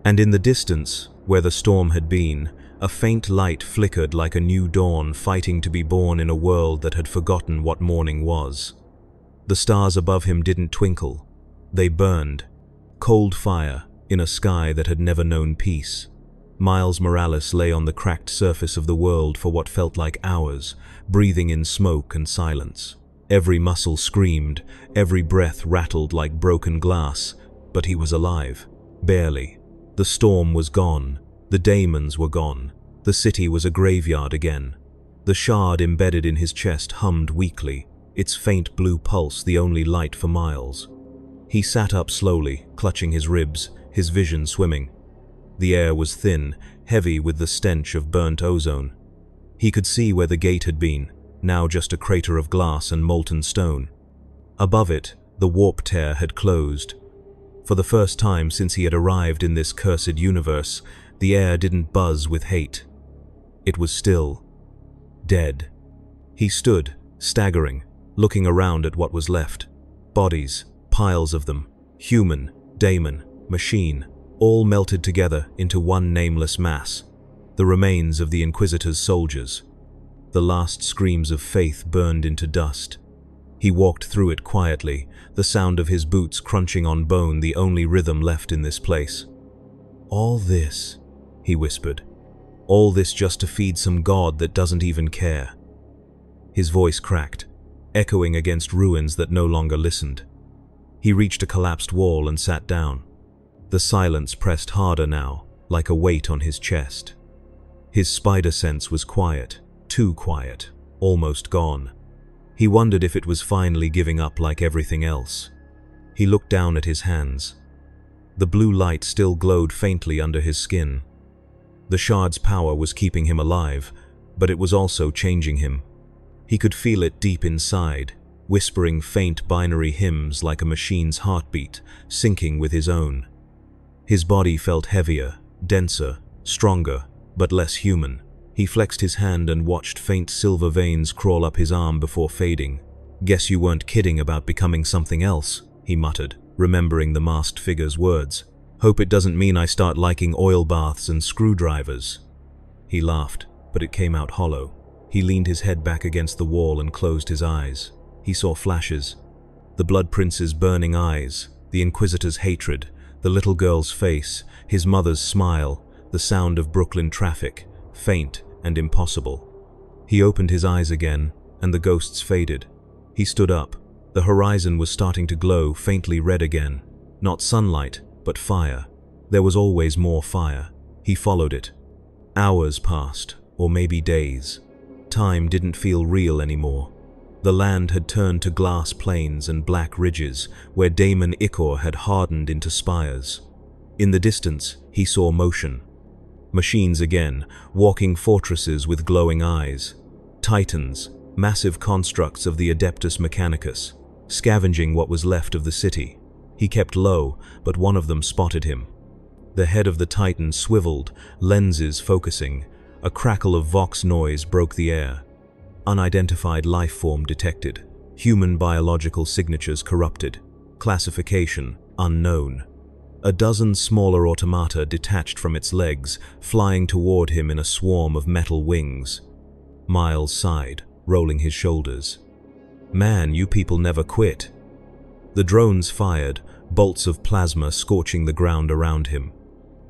And in the distance, where the storm had been, a faint light flickered like a new dawn fighting to be born in a world that had forgotten what morning was. The stars above him didn't twinkle. They burned. Cold fire in a sky that had never known peace. Miles Morales lay on the cracked surface of the world for what felt like hours, breathing in smoke and silence. Every muscle screamed, every breath rattled like broken glass, but he was alive. Barely. The storm was gone. The daemons were gone. The city was a graveyard again. The shard embedded in his chest hummed weakly, its faint blue pulse the only light for Miles. He sat up slowly, clutching his ribs, his vision swimming. The air was thin, heavy with the stench of burnt ozone. He could see where the gate had been, now just a crater of glass and molten stone. Above it, the warp tear had closed. For the first time since he had arrived in this cursed universe, the air didn't buzz with hate. It was still. Dead. He stood, staggering, looking around at what was left. Bodies, piles of them, human, daemon, machine, all melted together into one nameless mass. The remains of the Inquisitor's soldiers. The last screams of faith burned into dust. He walked through it quietly, the sound of his boots crunching on bone the only rhythm left in this place. "All this," he whispered. "All this just to feed some god that doesn't even care." His voice cracked, echoing against ruins that no longer listened. He reached a collapsed wall and sat down. The silence pressed harder now, like a weight on his chest. His spider sense was quiet, too quiet, almost gone. He wondered if it was finally giving up like everything else. He looked down at his hands. The blue light still glowed faintly under his skin. The shard's power was keeping him alive, but it was also changing him. He could feel it deep inside, whispering faint binary hymns like a machine's heartbeat, syncing with his own. His body felt heavier, denser, stronger, but less human. He flexed his hand and watched faint silver veins crawl up his arm before fading. "Guess you weren't kidding about becoming something else," he muttered, remembering the masked figure's words. "Hope it doesn't mean I start liking oil baths and screwdrivers." He laughed, but it came out hollow. He leaned his head back against the wall and closed his eyes. He saw flashes. The Blood Prince's burning eyes, the Inquisitor's hatred, the little girl's face, his mother's smile, the sound of Brooklyn traffic, faint and impossible. He opened his eyes again, and the ghosts faded. He stood up. The horizon was starting to glow faintly red again. Not sunlight, but fire. There was always more fire. He followed it. Hours passed, or maybe days. Time didn't feel real anymore. The land had turned to glass plains and black ridges, where Daemon Ichor had hardened into spires. In the distance, he saw motion. Machines again, walking fortresses with glowing eyes. Titans, massive constructs of the Adeptus Mechanicus, scavenging what was left of the city. He kept low, but one of them spotted him. The head of the Titan swiveled, lenses focusing. A crackle of vox noise broke the air. Unidentified life form detected. Human biological signatures corrupted. Classification unknown. A dozen smaller automata detached from its legs, flying toward him in a swarm of metal wings. Miles sighed, rolling his shoulders. "Man, you people never quit." The drones fired, bolts of plasma scorching the ground around him.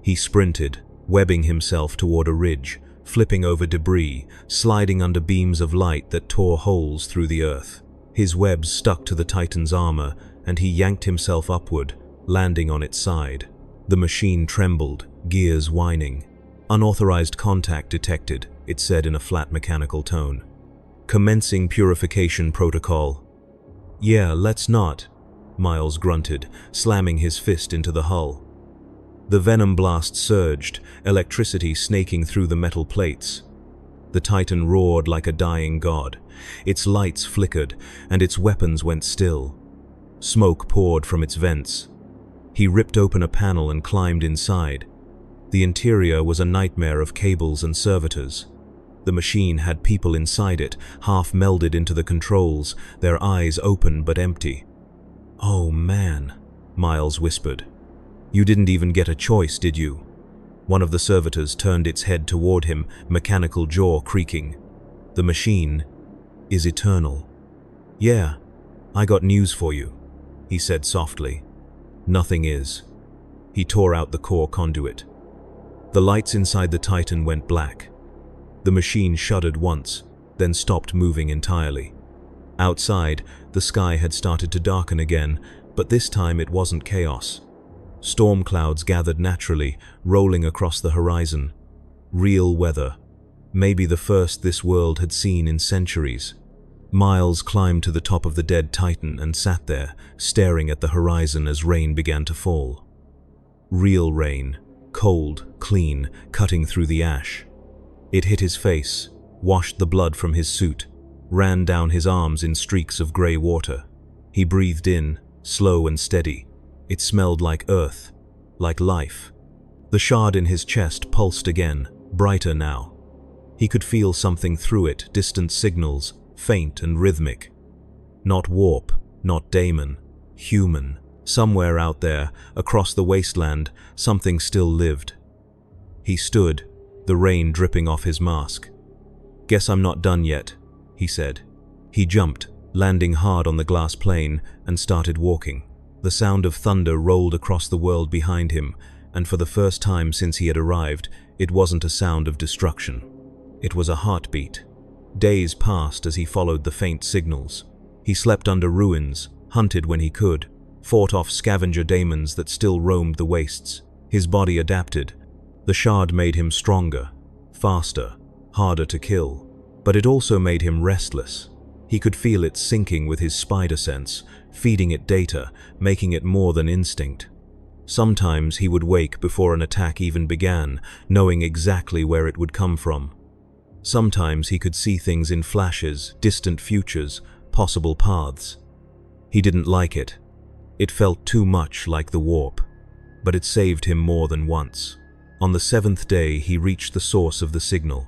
He sprinted, webbing himself toward a ridge, flipping over debris, sliding under beams of light that tore holes through the earth. His webs stuck to the Titan's armor, and he yanked himself upward, landing on its side. The machine trembled, gears whining. "Unauthorized contact detected," it said in a flat mechanical tone. "Commencing purification protocol." "Yeah, let's not," Miles grunted, slamming his fist into the hull. The venom blast surged, electricity snaking through the metal plates. The Titan roared like a dying god. Its lights flickered, and its weapons went still. Smoke poured from its vents. He ripped open a panel and climbed inside. The interior was a nightmare of cables and servitors. The machine had people inside it, half melded into the controls, their eyes open but empty. "Oh man," Miles whispered. "You didn't even get a choice, did you?" One of the servitors turned its head toward him, mechanical jaw creaking. "The machine is eternal." "Yeah, I got news for you," he said softly. "Nothing is." He tore out the core conduit. The lights inside the Titan went black. The machine shuddered once, then stopped moving entirely. Outside, the sky had started to darken again, but this time it wasn't chaos. Storm clouds gathered naturally, rolling across the horizon. Real weather. Maybe the first this world had seen in centuries. Miles climbed to the top of the dead Titan and sat there, staring at the horizon as rain began to fall. Real rain, cold, clean, cutting through the ash. It hit his face, washed the blood from his suit, ran down his arms in streaks of gray water. He breathed in, slow and steady. It smelled like earth, like life. The shard in his chest pulsed again, brighter now. He could feel something through it, distant signals, faint and rhythmic. Not warp, not daemon, human. Somewhere out there, across the wasteland, something still lived. He stood, the rain dripping off his mask. "Guess I'm not done yet," he said. He jumped, landing hard on the glass plane, and started walking. The sound of thunder rolled across the world behind him, and for the first time since he had arrived, it wasn't a sound of destruction. It was a heartbeat. Days passed as he followed the faint signals. He slept under ruins, hunted when he could, fought off scavenger daemons that still roamed the wastes. His body adapted. The shard made him stronger, faster, harder to kill, but it also made him restless. He could feel it syncing with his spider sense, feeding it data, making it more than instinct. Sometimes he would wake before an attack even began, knowing exactly where it would come from. Sometimes he could see things in flashes, distant futures, possible paths. He didn't like it. It felt too much like the warp, but it saved him more than once. On the 7th day, he reached the source of the signal.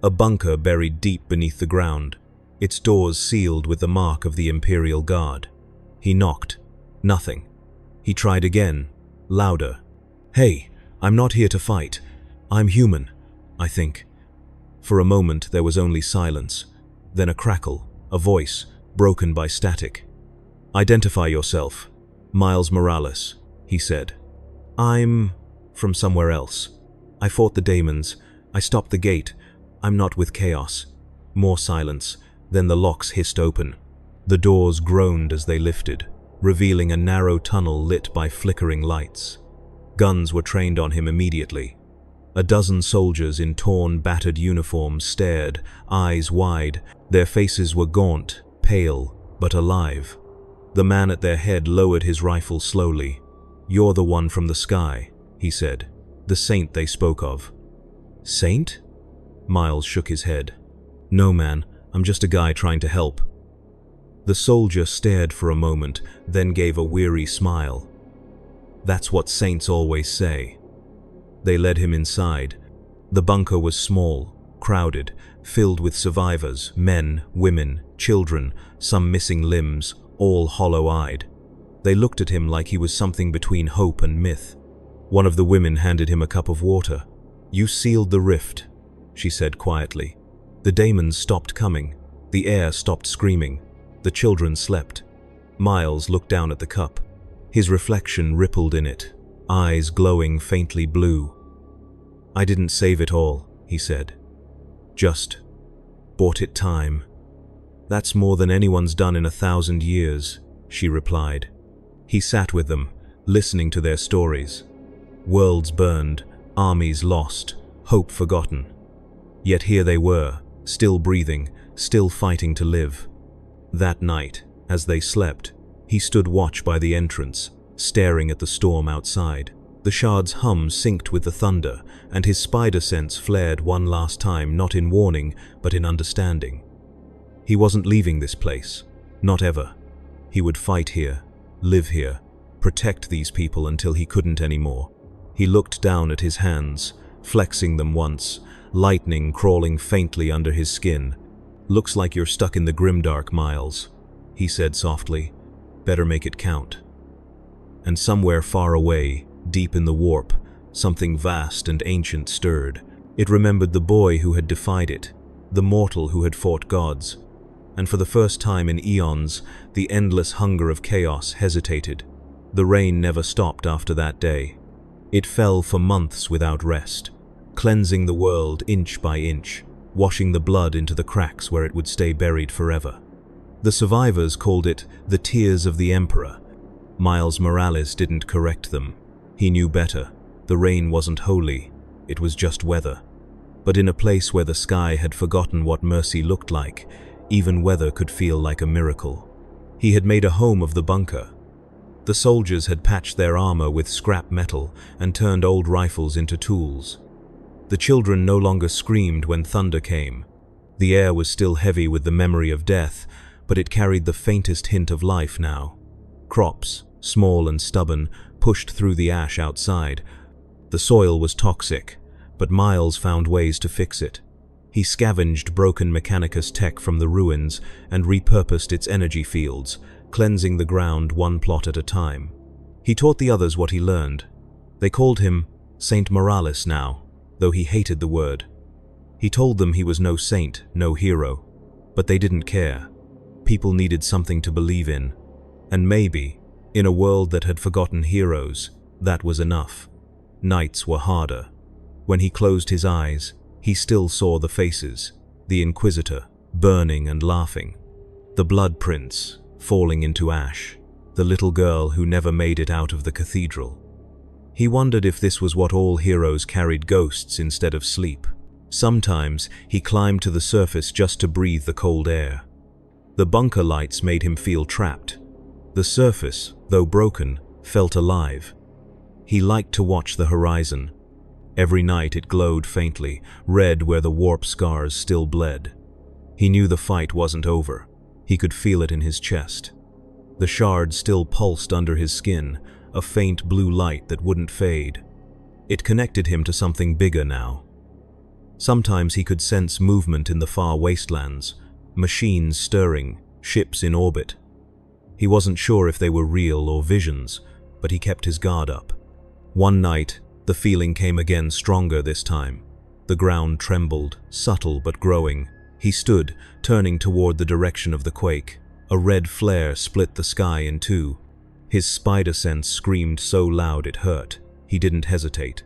A bunker buried deep beneath the ground, its doors sealed with the mark of the Imperial Guard. He knocked. Nothing. He tried again, louder. "Hey, I'm not here to fight. I'm human, I think." For a moment there was only silence, then a crackle, a voice, broken by static. "Identify yourself. Miles Morales," he said. "I'm from somewhere else. I fought the daemons. I stopped the gate. I'm not with chaos." More silence, then the locks hissed open. The doors groaned as they lifted, revealing a narrow tunnel lit by flickering lights. Guns were trained on him immediately. A dozen soldiers in torn, battered uniforms stared, eyes wide. Their faces were gaunt, pale, but alive. The man at their head lowered his rifle slowly. "You're the one from the sky," he said. "The saint they spoke of." "Saint?" Miles shook his head. "No, man, I'm just a guy trying to help." The soldier stared for a moment, then gave a weary smile. "That's what saints always say." They led him inside. The bunker was small, crowded, filled with survivors, men, women, children, some missing limbs, all hollow-eyed. They looked at him like he was something between hope and myth. One of the women handed him a cup of water. "You sealed the rift," she said quietly. The daemons stopped coming. The air stopped screaming. The children slept. Miles looked down at the cup. His reflection rippled in it, eyes glowing faintly blue. "I didn't save it all," he said. "Just bought it time." "That's more than anyone's done in 1,000 years, she replied. He sat with them, listening to their stories. Worlds burned, armies lost, hope forgotten. Yet here they were, still breathing, still fighting to live. That night, as they slept, he stood watch by the entrance, staring at the storm outside. The shard's hum synced with the thunder, and his spider sense flared one last time, not in warning, but in understanding. He wasn't leaving this place, not ever. He would fight here, live here, protect these people until he couldn't anymore. He looked down at his hands, flexing them once, lightning crawling faintly under his skin. "Looks like you're stuck in the grimdark, Miles," he said softly. "Better make it count." And somewhere far away, deep in the warp, something vast and ancient stirred. It remembered the boy who had defied it, the mortal who had fought gods. And for the first time in eons, the endless hunger of chaos hesitated. The rain never stopped after that day. It fell for months without rest, cleansing the world inch by inch, washing the blood into the cracks where it would stay buried forever. The survivors called it the Tears of the Emperor. Miles Morales didn't correct them. He knew better. The rain wasn't holy, it was just weather. But in a place where the sky had forgotten what mercy looked like, even weather could feel like a miracle. He had made a home of the bunker. The soldiers had patched their armor with scrap metal and turned old rifles into tools. The children no longer screamed when thunder came. The air was still heavy with the memory of death, but it carried the faintest hint of life now. Crops, small and stubborn, pushed through the ash outside. The soil was toxic, but Miles found ways to fix it. He scavenged broken Mechanicus tech from the ruins and repurposed its energy fields, cleansing the ground one plot at a time. He taught the others what he learned. They called him Saint Morales now, though he hated the word. He told them he was no saint, no hero, but they didn't care. People needed something to believe in, and maybe, in a world that had forgotten heroes, that was enough. Nights were harder. When he closed his eyes, he still saw the faces, the Inquisitor, burning and laughing, the blood prints falling into ash, the little girl who never made it out of the cathedral. He wondered if this was what all heroes carried, ghosts instead of sleep. Sometimes he climbed to the surface just to breathe the cold air. The bunker lights made him feel trapped. The surface, though broken, felt alive. He liked to watch the horizon. Every night it glowed faintly, red where the warp scars still bled. He knew the fight wasn't over. He could feel it in his chest. The shard still pulsed under his skin, a faint blue light that wouldn't fade. It connected him to something bigger now. Sometimes he could sense movement in the far wastelands, machines stirring, ships in orbit. He wasn't sure if they were real or visions, but he kept his guard up. One night, the feeling came again, stronger this time. The ground trembled, subtle but growing. He stood, turning toward the direction of the quake. A red flare split the sky in two. His spider sense screamed so loud it hurt. He didn't hesitate.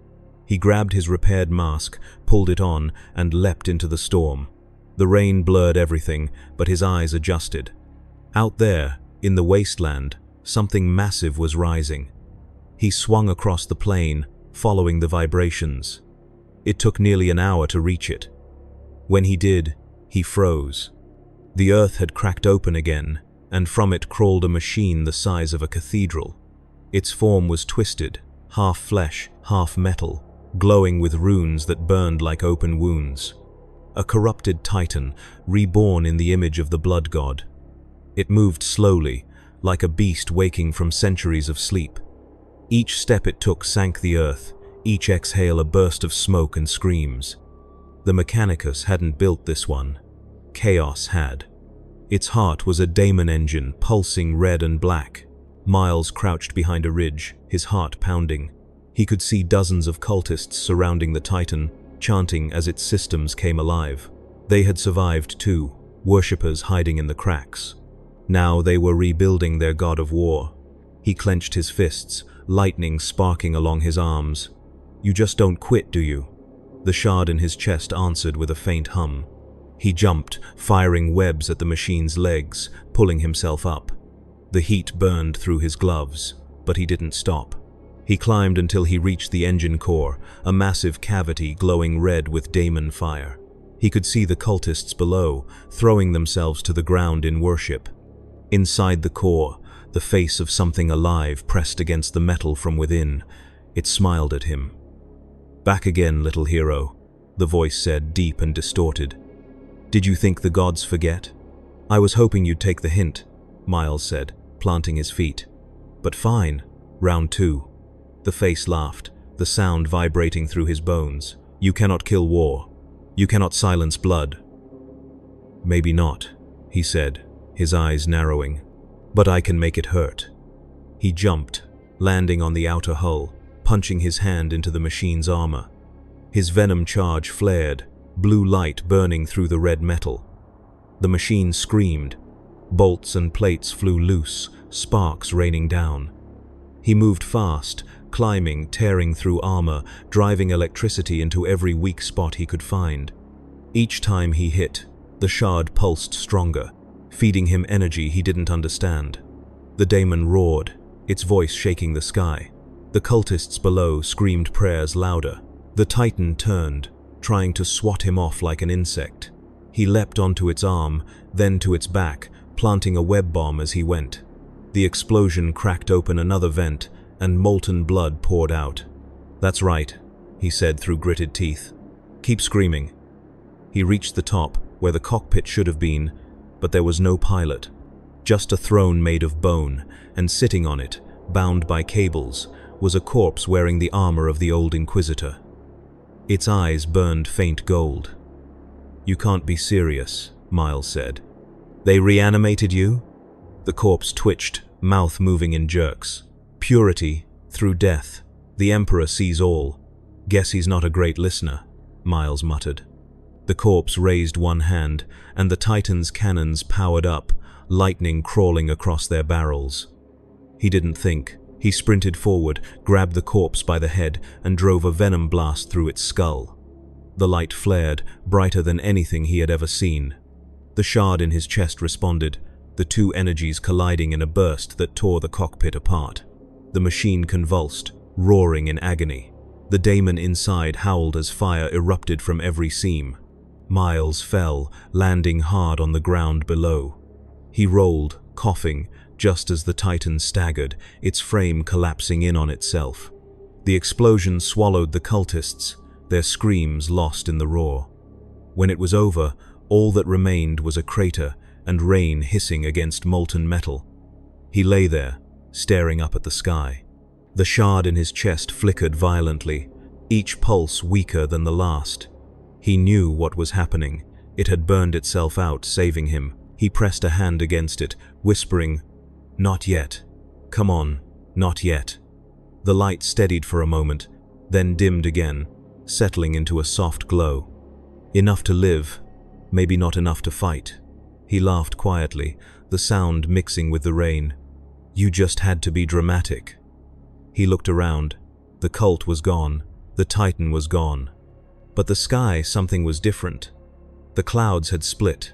He grabbed his repaired mask, pulled it on, and leapt into the storm. The rain blurred everything, but his eyes adjusted. Out there, in the wasteland, something massive was rising. He swung across the plain, following the vibrations. It took nearly an hour to reach it. When he did, he froze. The earth had cracked open again, and from it crawled a machine the size of a cathedral. Its form was twisted, half flesh, half metal, glowing with runes that burned like open wounds. A corrupted titan, reborn in the image of the blood god. It moved slowly, like a beast waking from centuries of sleep. Each step it took sank the earth, each exhale a burst of smoke and screams. The Mechanicus hadn't built this one. Chaos had. Its heart was a daemon engine, pulsing red and black. Miles crouched behind a ridge, his heart pounding. He could see dozens of cultists surrounding the Titan, chanting as its systems came alive. They had survived too, worshippers hiding in the cracks. Now they were rebuilding their god of war. He clenched his fists, lightning sparking along his arms. "You just don't quit, do you?" The shard in his chest answered with a faint hum. He jumped, firing webs at the machine's legs, pulling himself up. The heat burned through his gloves, but he didn't stop. He climbed until he reached the engine core, a massive cavity glowing red with daemon fire. He could see the cultists below, throwing themselves to the ground in worship. Inside the core, the face of something alive pressed against the metal from within. It smiled at him. "Back again, little hero," the voice said, deep and distorted. "Did you think the gods forget?" "I was hoping you'd take the hint," Miles said, planting his feet. "But fine, round two." The face laughed, the sound vibrating through his bones. "You cannot kill war. You cannot silence blood." "Maybe not," he said, his eyes narrowing. "But I can make it hurt." He jumped, landing on the outer hull, punching his hand into the machine's armor. His venom charge flared, blue light burning through the red metal. The machine screamed. Bolts and plates flew loose, sparks raining down. He moved fast, climbing, tearing through armor, driving electricity into every weak spot he could find. Each time he hit, the shard pulsed stronger, feeding him energy he didn't understand. The daemon roared, its voice shaking the sky. The cultists below screamed prayers louder. The Titan turned, trying to swat him off like an insect. He leapt onto its arm, then to its back, planting a web bomb as he went. The explosion cracked open another vent, and molten blood poured out. "That's right," he said through gritted teeth. "Keep screaming." He reached the top, where the cockpit should have been, but there was no pilot. Just a throne made of bone, and sitting on it, bound by cables, was a corpse wearing the armor of the old Inquisitor. Its eyes burned faint gold. "You can't be serious," Miles said. "They reanimated you?" The corpse twitched, mouth moving in jerks. "Purity, through death. The Emperor sees all. Guess he's not a great listener," Miles muttered. The corpse raised one hand, and the Titan's cannons powered up, lightning crawling across their barrels. He didn't think. He sprinted forward, grabbed the corpse by the head, and drove a venom blast through its skull. The light flared, brighter than anything he had ever seen. The shard in his chest responded, the two energies colliding in a burst that tore the cockpit apart. The machine convulsed, roaring in agony. The daemon inside howled as fire erupted from every seam. Miles fell, landing hard on the ground below. He rolled, coughing, just as the Titan staggered, its frame collapsing in on itself. The explosion swallowed the cultists, their screams lost in the roar. When it was over, all that remained was a crater and rain hissing against molten metal. He lay there, staring up at the sky. The shard in his chest flickered violently, each pulse weaker than the last. He knew what was happening. It had burned itself out, saving him. He pressed a hand against it, whispering, "Not yet. Come on, not yet." The light steadied for a moment, then dimmed again, settling into a soft glow. Enough to live, maybe not enough to fight. He laughed quietly, the sound mixing with the rain. "You just had to be dramatic." He looked around. The cult was gone. The Titan was gone. But the sky, something was different. The clouds had split.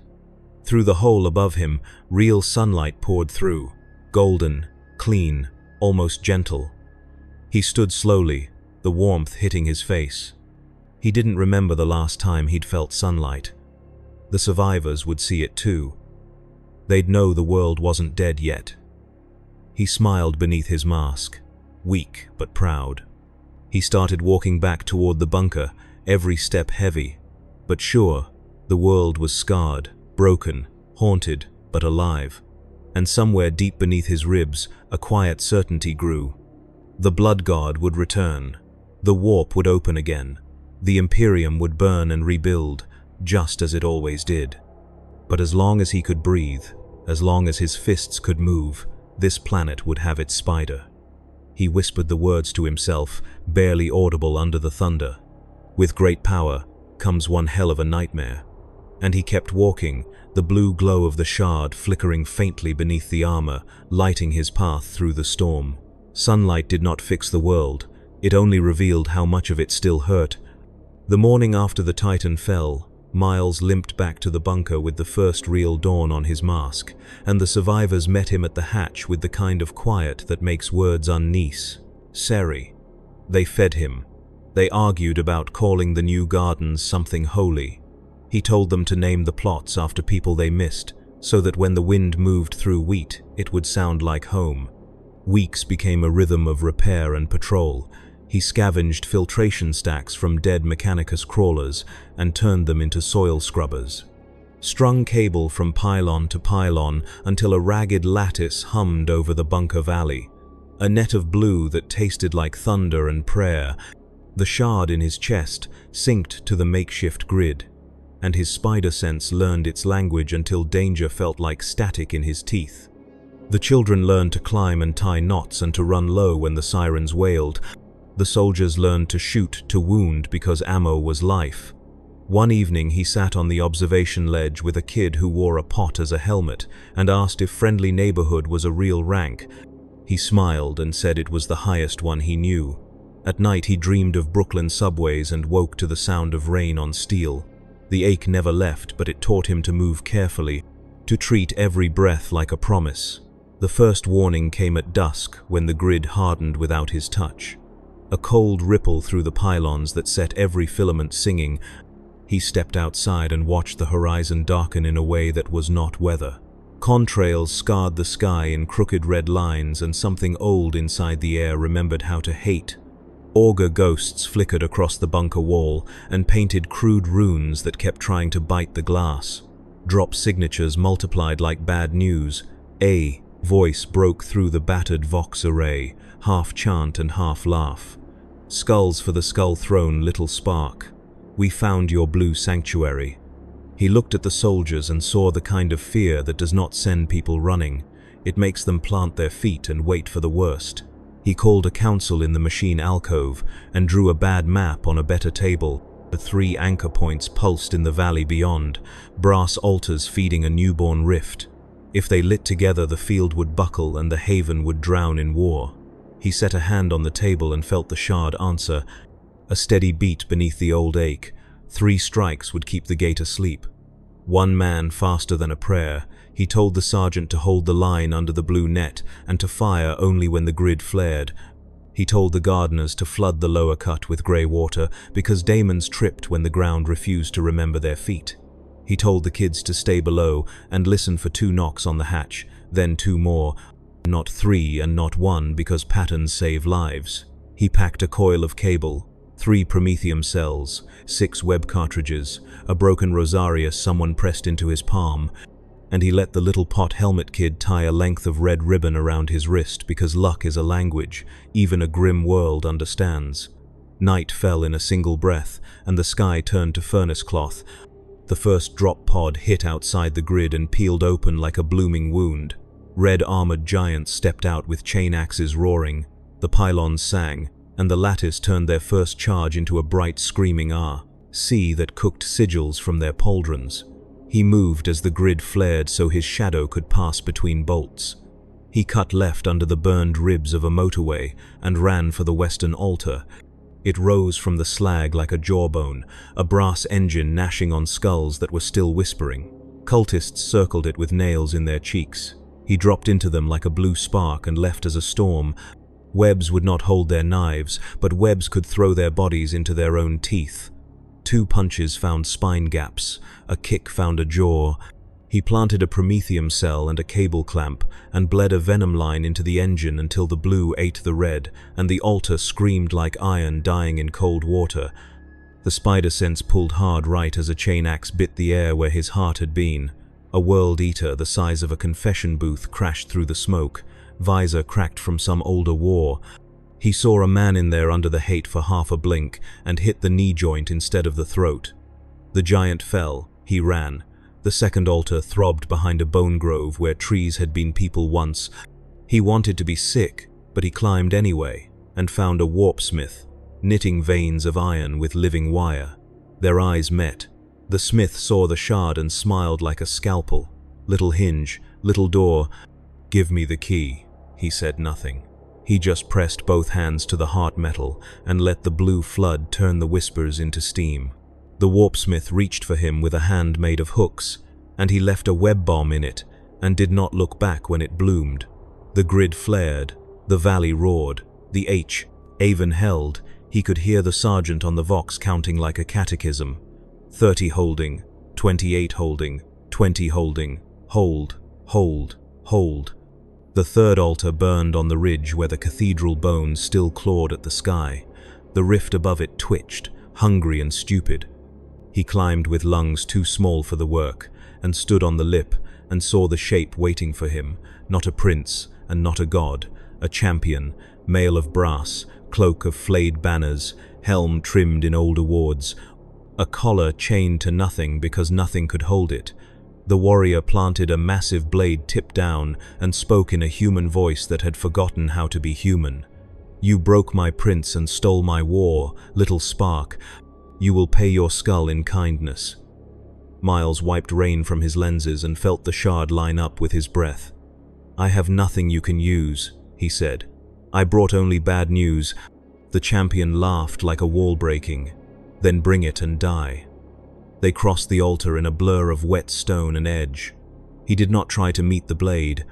Through the hole above him, real sunlight poured through, golden, clean, almost gentle. He stood slowly, the warmth hitting his face. He didn't remember the last time he'd felt sunlight. The survivors would see it too. They'd know the world wasn't dead yet. He smiled beneath his mask, weak but proud. He started walking back toward the bunker, every step heavy, but sure. The world was scarred, broken, haunted, but alive. And somewhere deep beneath his ribs, a quiet certainty grew. The blood god would return. The warp would open again. The Imperium would burn and rebuild, just as it always did. But as long as he could breathe, as long as his fists could move, this planet would have its spider. He whispered the words to himself, barely audible under the thunder. With great power comes one hell of a nightmare. And he kept walking, the blue glow of the shard flickering faintly beneath the armor, lighting his path through the storm. Sunlight did not fix the world, it only revealed how much of it still hurt. The morning after the Titan fell, Miles limped back to the bunker with the first real dawn on his mask, and the survivors met him at the hatch with the kind of quiet that makes words unniece. Seri. They fed him. They argued about calling the new gardens something holy. He told them to name the plots after people they missed, so that when the wind moved through wheat, it would sound like home. Weeks became a rhythm of repair and patrol. He scavenged filtration stacks from dead Mechanicus crawlers and turned them into soil scrubbers. Strung cable from pylon to pylon until a ragged lattice hummed over the bunker valley. A net of blue that tasted like thunder and prayer. The shard in his chest synced to the makeshift grid, and his spider sense learned its language until danger felt like static in his teeth. The children learned to climb and tie knots and to run low when the sirens wailed. The soldiers learned to shoot to wound because ammo was life. One evening he sat on the observation ledge with a kid who wore a pot as a helmet and asked if friendly neighborhood was a real rank. He smiled and said it was the highest one he knew. At night he dreamed of Brooklyn subways and woke to the sound of rain on steel. The ache never left, but it taught him to move carefully, to treat every breath like a promise. The first warning came at dusk when the grid hardened without his touch. A cold ripple through the pylons that set every filament singing. He stepped outside and watched the horizon darken in a way that was not weather. Contrails scarred the sky in crooked red lines, and something old inside the air remembered how to hate. Augur ghosts flickered across the bunker wall and painted crude runes that kept trying to bite the glass. Drop signatures multiplied like bad news. A voice broke through the battered vox array, half chant and half laugh. Skulls for the skull throne, little spark. We found your blue sanctuary. He looked at the soldiers and saw the kind of fear that does not send people running. It makes them plant their feet and wait for the worst. He called a council in the machine alcove and drew a bad map on a better table. The 3 anchor points pulsed in the valley beyond, brass altars feeding a newborn rift. If they lit together, the field would buckle and the haven would drown in war. He set a hand on the table and felt the shard answer. A steady beat beneath the old ache. 3 strikes would keep the gate asleep. One man faster than a prayer. He told the sergeant to hold the line under the blue net and to fire only when the grid flared. He told the gardeners to flood the lower cut with grey water because daemons tripped when the ground refused to remember their feet. He told the kids to stay below and listen for 2 knocks on the hatch, then 2 more, not 3 and not 1 because patterns save lives. He packed a coil of cable, 3 Promethium cells, 6 web cartridges, a broken rosarius someone pressed into his palm, and he let the little pot helmet kid tie a length of red ribbon around his wrist because luck is a language even a grim world understands. Night fell in a single breath, and the sky turned to furnace cloth. The first drop pod hit outside the grid and peeled open like a blooming wound. Red armored giants stepped out with chain axes roaring. The pylons sang, and the lattice turned their first charge into a bright screaming sea that cooked sigils from their pauldrons. He moved as the grid flared so his shadow could pass between bolts. He cut left under the burned ribs of a motorway and ran for the western altar. It rose from the slag like a jawbone, a brass engine gnashing on skulls that were still whispering. Cultists circled it with nails in their cheeks. He dropped into them like a blue spark and left as a storm. Webs would not hold their knives, but webs could throw their bodies into their own teeth. 2 punches found spine gaps, a kick found a jaw. He planted a Promethium cell and a cable clamp, and bled a venom line into the engine until the blue ate the red, and the altar screamed like iron dying in cold water. The spider sense pulled hard right as a chain axe bit the air where his heart had been. A world eater the size of a confession booth crashed through the smoke, visor cracked from some older war. He saw a man in there under the hate for half a blink, and hit the knee joint instead of the throat. The giant fell. He ran. The second altar throbbed behind a bone grove where trees had been people once. He wanted to be sick, but he climbed anyway, and found a warpsmith, knitting veins of iron with living wire. Their eyes met. The smith saw the shard and smiled like a scalpel. Little hinge, little door. "Give me the key." He said nothing. He just pressed both hands to the heart metal and let the blue flood turn the whispers into steam. The warpsmith reached for him with a hand made of hooks, and he left a web bomb in it and did not look back when it bloomed. The grid flared, the valley roared, the Avon held. He could hear the sergeant on the Vox counting like a catechism. 30 holding, 28 holding, 20 holding, hold, hold, hold. The third altar burned on the ridge where the cathedral bones still clawed at the sky. The rift above it twitched, hungry and stupid. He climbed with lungs too small for the work, and stood on the lip and saw the shape waiting for him, not a prince and not a god, a champion, mail of brass, cloak of flayed banners, helm trimmed in old awards, a collar chained to nothing because nothing could hold it. The warrior planted a massive blade tip down and spoke in a human voice that had forgotten how to be human. "You broke my prince and stole my war, little spark. You will pay your skull in kindness." Miles wiped rain from his lenses and felt the shard line up with his breath. "I have nothing you can use," he said. "I brought only bad news." The champion laughed like a wall breaking. "Then bring it and die." They crossed the altar in a blur of wet stone and edge. He did not try to meet the blade.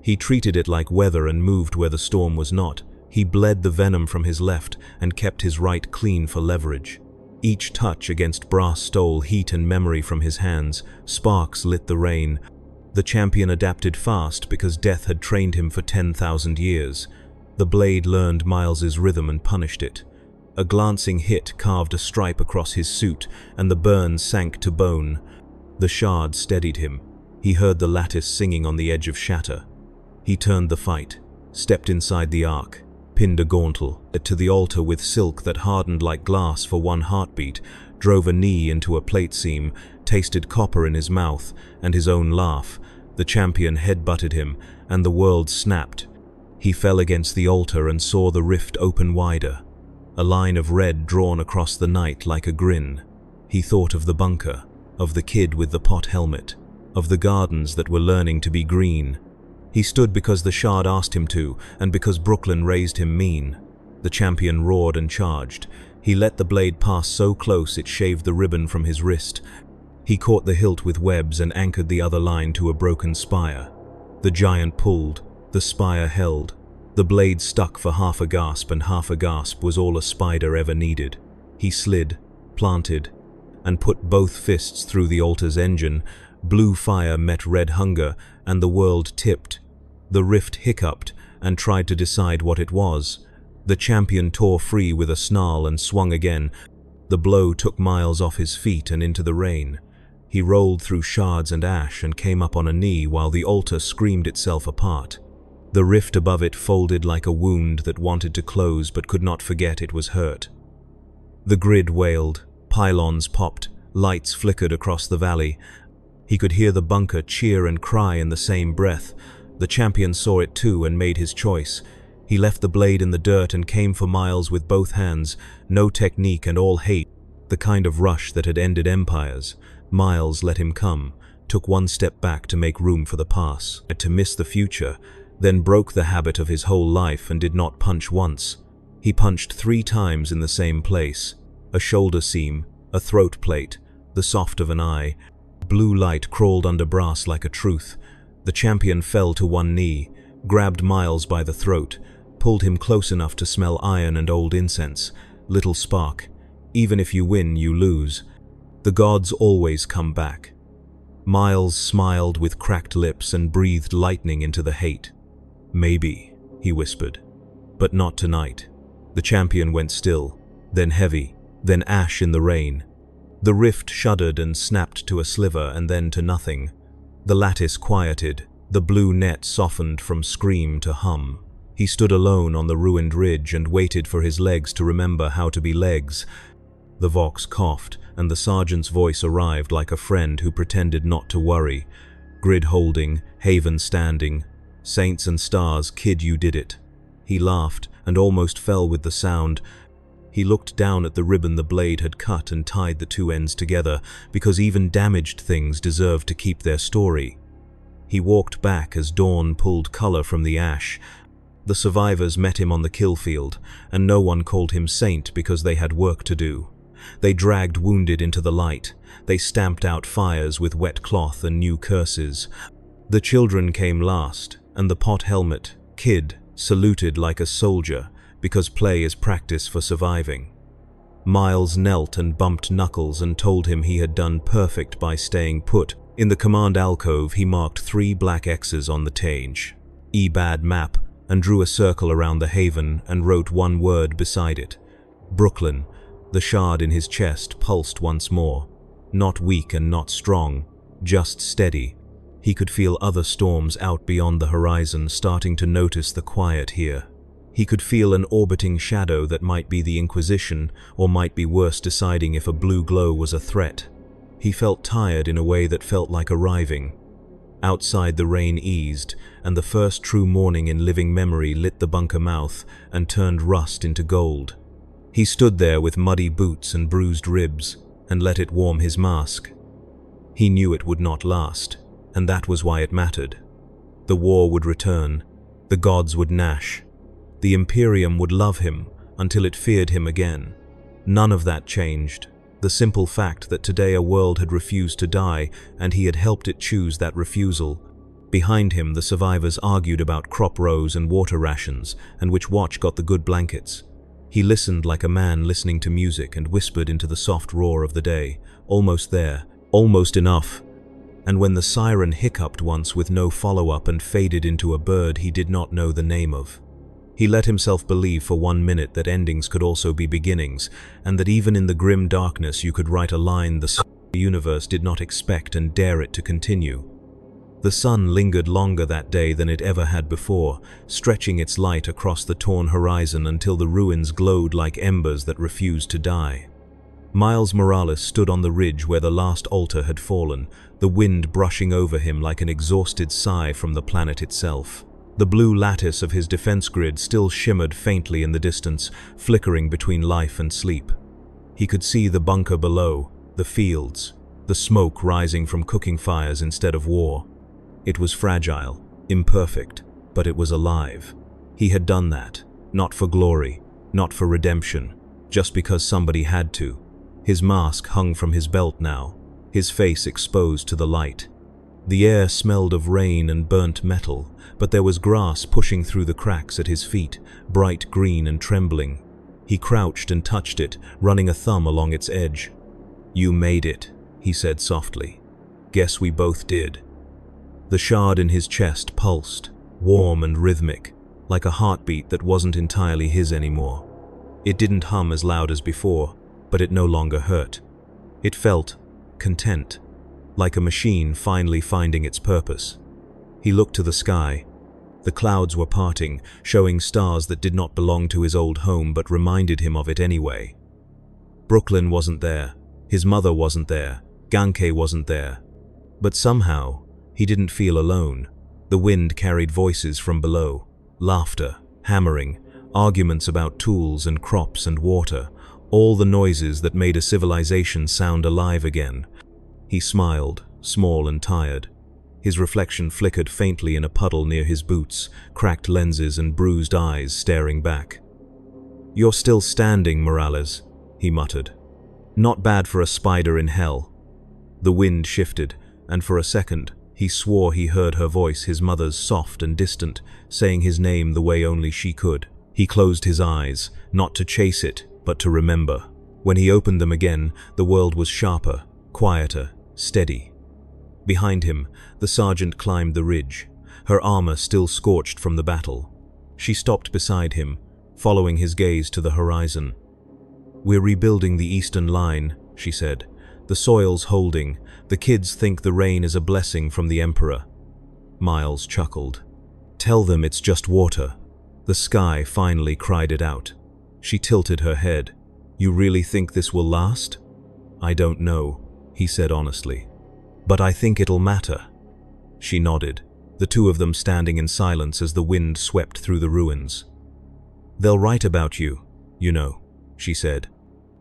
He treated it like weather and moved where the storm was not. He bled the venom from his left and kept his right clean for leverage. Each touch against brass stole heat and memory from his hands. Sparks lit the rain. The champion adapted fast because death had trained him for 10,000 years. The blade learned Miles's rhythm and punished it. A glancing hit carved a stripe across his suit, and the burn sank to bone. The shard steadied him. He heard the lattice singing on the edge of shatter. He turned the fight, stepped inside the ark, pinned a gauntle to the altar with silk that hardened like glass for one heartbeat, drove a knee into a plate seam, tasted copper in his mouth and his own laugh. The champion head-butted him, and the world snapped. He fell against the altar and saw the rift open wider. A line of red drawn across the night like a grin. He thought of the bunker, of the kid with the pot helmet, of the gardens that were learning to be green. He stood because the shard asked him to, and because Brooklyn raised him mean. The champion roared and charged. He let the blade pass so close it shaved the ribbon from his wrist. He caught the hilt with webs and anchored the other line to a broken spire. The giant pulled. The spire held. The blade stuck for half a gasp, and half a gasp was all a spider ever needed. He slid, planted, and put both fists through the altar's engine. Blue fire met red hunger, and the world tipped. The rift hiccuped and tried to decide what it was. The champion tore free with a snarl and swung again. The blow took Miles off his feet and into the rain. He rolled through shards and ash and came up on a knee while the altar screamed itself apart. The rift above it folded like a wound that wanted to close but could not forget it was hurt. The grid wailed, pylons popped, lights flickered across the valley. He could hear the bunker cheer and cry in the same breath. The champion saw it too and made his choice. He left the blade in the dirt and came for Miles with both hands, no technique and all hate, the kind of rush that had ended empires. Miles let him come, took one step back to make room for the pass, to miss the future, then broke the habit of his whole life and did not punch once. He punched 3 times in the same place, a shoulder seam, a throat plate, the soft of an eye. Blue light crawled under brass like a truth. The champion fell to one knee, grabbed Miles by the throat, pulled him close enough to smell iron and old incense. Little spark. Even if you win, you lose. The gods always come back. Miles smiled with cracked lips and breathed lightning into the hate. Maybe, he whispered, but not tonight. The champion went still, then heavy, then ash in the rain. The rift shuddered and snapped to a sliver and then to nothing. The lattice quieted, the blue net softened from scream to hum. He stood alone on the ruined ridge and waited for his legs to remember how to be legs. The Vox coughed, and the sergeant's voice arrived like a friend who pretended not to worry. Grid holding, Haven standing. Saints and stars, kid, you did it. He laughed and almost fell with the sound. He looked down at the ribbon the blade had cut and tied the 2 ends together, because even damaged things deserved to keep their story. He walked back as dawn pulled color from the ash. The survivors met him on the kill field, and no one called him saint because they had work to do. They dragged wounded into the light. They stamped out fires with wet cloth and new curses. The children came last, and the pot helmet, kid, saluted like a soldier, because play is practice for surviving. Miles knelt and bumped knuckles and told him he had done perfect by staying put. In the command alcove, he marked 3 black X's on the Tage, EBAD map, and drew a circle around the haven and wrote one word beside it. Brooklyn. The shard in his chest pulsed once more. Not weak and not strong, just steady. He could feel other storms out beyond the horizon, starting to notice the quiet here. He could feel an orbiting shadow that might be the Inquisition, or might be worse, deciding if a blue glow was a threat. He felt tired in a way that felt like arriving. Outside, the rain eased, and the first true morning in living memory lit the bunker mouth and turned rust into gold. He stood there with muddy boots and bruised ribs, and let it warm his mask. He knew it would not last, and that was why it mattered. The war would return. The gods would gnash. The Imperium would love him until it feared him again. None of that changed. The simple fact that today a world had refused to die, and he had helped it choose that refusal. Behind him, the survivors argued about crop rows and water rations, and which watch got the good blankets. He listened like a man listening to music and whispered into the soft roar of the day. Almost there, almost enough. And when the siren hiccuped once with no follow-up and faded into a bird he did not know the name of. He let himself believe for 1 minute that endings could also be beginnings, and that even in the grim darkness you could write a line the universe did not expect and dare it to continue. The sun lingered longer that day than it ever had before, stretching its light across the torn horizon until the ruins glowed like embers that refused to die. Miles Morales stood on the ridge where the last altar had fallen, the wind brushing over him like an exhausted sigh from the planet itself. The blue lattice of his defense grid still shimmered faintly in the distance, flickering between life and sleep. He could see the bunker below, the fields, the smoke rising from cooking fires instead of war. It was fragile, imperfect, but it was alive. He had done that, not for glory, not for redemption, just because somebody had to. His mask hung from his belt now, his face exposed to the light. The air smelled of rain and burnt metal, but there was grass pushing through the cracks at his feet, bright green and trembling. He crouched and touched it, running a thumb along its edge. "You made it," he said softly. "Guess we both did." The shard in his chest pulsed, warm and rhythmic, like a heartbeat that wasn't entirely his anymore. It didn't hum as loud as before, but it no longer hurt. It felt content, like a machine finally finding its purpose. He looked to the sky. The clouds were parting, showing stars that did not belong to his old home but reminded him of it anyway. Brooklyn wasn't there, his mother wasn't there, Ganke wasn't there. But somehow, he didn't feel alone. The wind carried voices from below, laughter, hammering, arguments about tools and crops and water, all the noises that made a civilization sound alive again. He smiled, small and tired. His reflection flickered faintly in a puddle near his boots, cracked lenses and bruised eyes staring back. "You're still standing, Morales," he muttered. "Not bad for a spider in hell." The wind shifted, and for a second, he swore he heard her voice, his mother's, soft and distant, saying his name the way only she could. He closed his eyes, not to chase it, but to remember. When he opened them again, the world was sharper, quieter, steady. Behind him, the sergeant climbed the ridge, her armor still scorched from the battle. She stopped beside him, following his gaze to the horizon. "We're rebuilding the eastern line," she said. "The soil's holding. The kids think the rain is a blessing from the Emperor." Miles chuckled. "Tell them it's just water." The sky finally cried it out. She tilted her head. "You really think this will last?" "I don't know," he said honestly. "But I think it'll matter." She nodded, the two of them standing in silence as the wind swept through the ruins. "They'll write about you, you know," she said.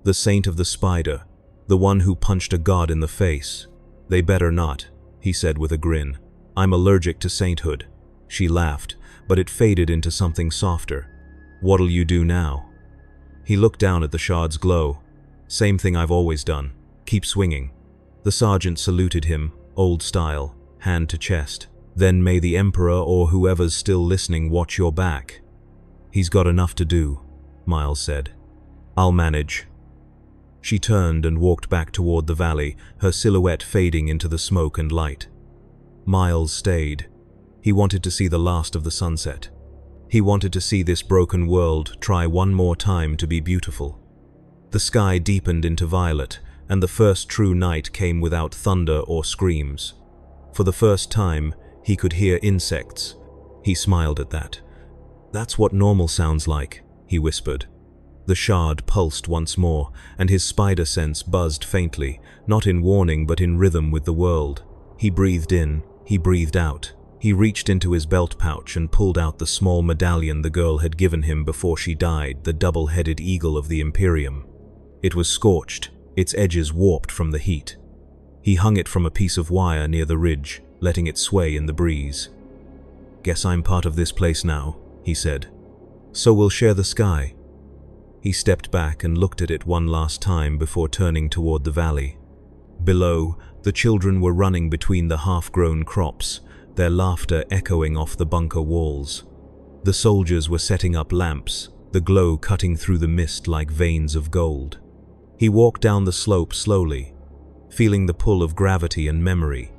"The saint of the spider, the one who punched a god in the face." "They better not," he said with a grin. "I'm allergic to sainthood." She laughed, but it faded into something softer. "What'll you do now?" He looked down at the shard's glow. "Same thing I've always done. Keep swinging." The sergeant saluted him, old style, hand to chest. "Then may the Emperor or whoever's still listening watch your back." "He's got enough to do," Miles said. "I'll manage." She turned and walked back toward the valley, her silhouette fading into the smoke and light. Miles stayed. He wanted to see the last of the sunset. He wanted to see this broken world try one more time to be beautiful. The sky deepened into violet, and the first true night came without thunder or screams. For the first time, he could hear insects. He smiled at that. "That's what normal sounds like," he whispered. The shard pulsed once more, and his spider sense buzzed faintly, not in warning but in rhythm with the world. He breathed in, he breathed out. He reached into his belt pouch and pulled out the small medallion the girl had given him before she died, the double-headed eagle of the Imperium. It was scorched, its edges warped from the heat. He hung it from a piece of wire near the ridge, letting it sway in the breeze. "Guess I'm part of this place now," he said. "So we'll share the sky." He stepped back and looked at it one last time before turning toward the valley. Below, the children were running between the half-grown crops, their laughter echoing off the bunker walls. The soldiers were setting up lamps, the glow cutting through the mist like veins of gold. He walked down the slope slowly, feeling the pull of gravity and memory,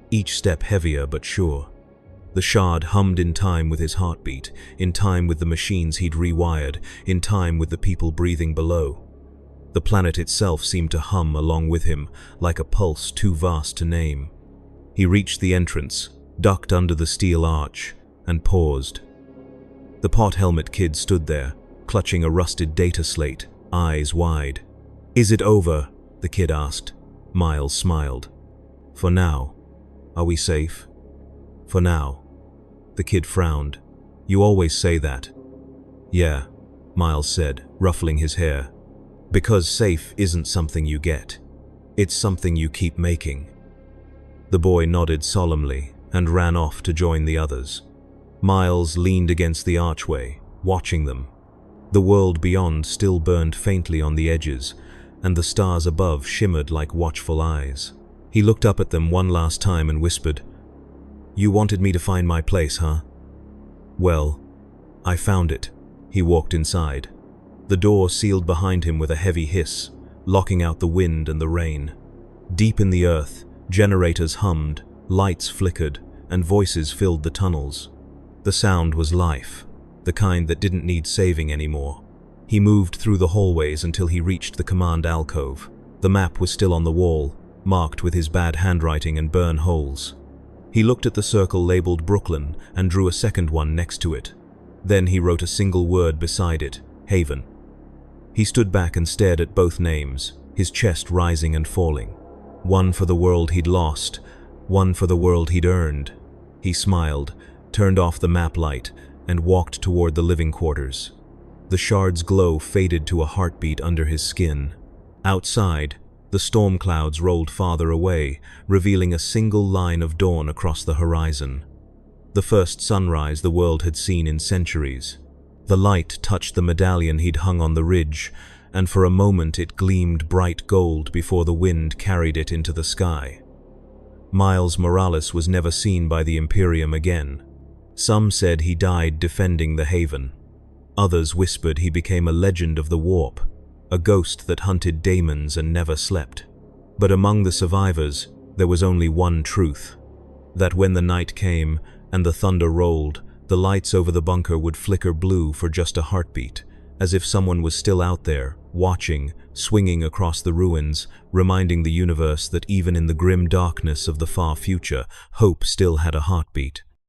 each step heavier but sure. The shard hummed in time with his heartbeat, in time with the machines he'd rewired, in time with the people breathing below. The planet itself seemed to hum along with him, like a pulse too vast to name. He reached the entrance, ducked under the steel arch, and paused. The pot helmet kid stood there, clutching a rusted data slate, eyes wide. "Is it over?" the kid asked. Miles smiled. "For now. Are we safe?" "For now." The kid frowned. "You always say that." "Yeah," Miles said, ruffling his hair. "Because safe isn't something you get. It's something you keep making." The boy nodded solemnly and ran off to join the others. Miles leaned against the archway, watching them. The world beyond still burned faintly on the edges, and the stars above shimmered like watchful eyes. He looked up at them one last time and whispered, "You wanted me to find my place, huh? Well, I found it." He walked inside. The door sealed behind him with a heavy hiss, locking out the wind and the rain. Deep in the earth, generators hummed, lights flickered, and voices filled the tunnels. The sound was life, the kind that didn't need saving anymore. He moved through the hallways until he reached the command alcove. The map was still on the wall, marked with his bad handwriting and burn holes. He looked at the circle labeled Brooklyn and drew a second one next to it. Then he wrote a single word beside it, Haven. He stood back and stared at both names, his chest rising and falling. One for the world he'd lost, one for the world he'd earned. He smiled, turned off the map light, and walked toward the living quarters. The shard's glow faded to a heartbeat under his skin. Outside, the storm clouds rolled farther away, revealing a single line of dawn across the horizon. The first sunrise the world had seen in centuries. The light touched the medallion he'd hung on the ridge, and for a moment it gleamed bright gold before the wind carried it into the sky. Miles Morales was never seen by the Imperium again. Some said he died defending the Haven. Others whispered he became a legend of the warp, a ghost that hunted daemons and never slept. But among the survivors, there was only one truth: that when the night came and the thunder rolled, the lights over the bunker would flicker blue for just a heartbeat, as if someone was still out there, watching, swinging across the ruins, reminding the universe that even in the grim darkness of the far future, hope still had a heartbeat.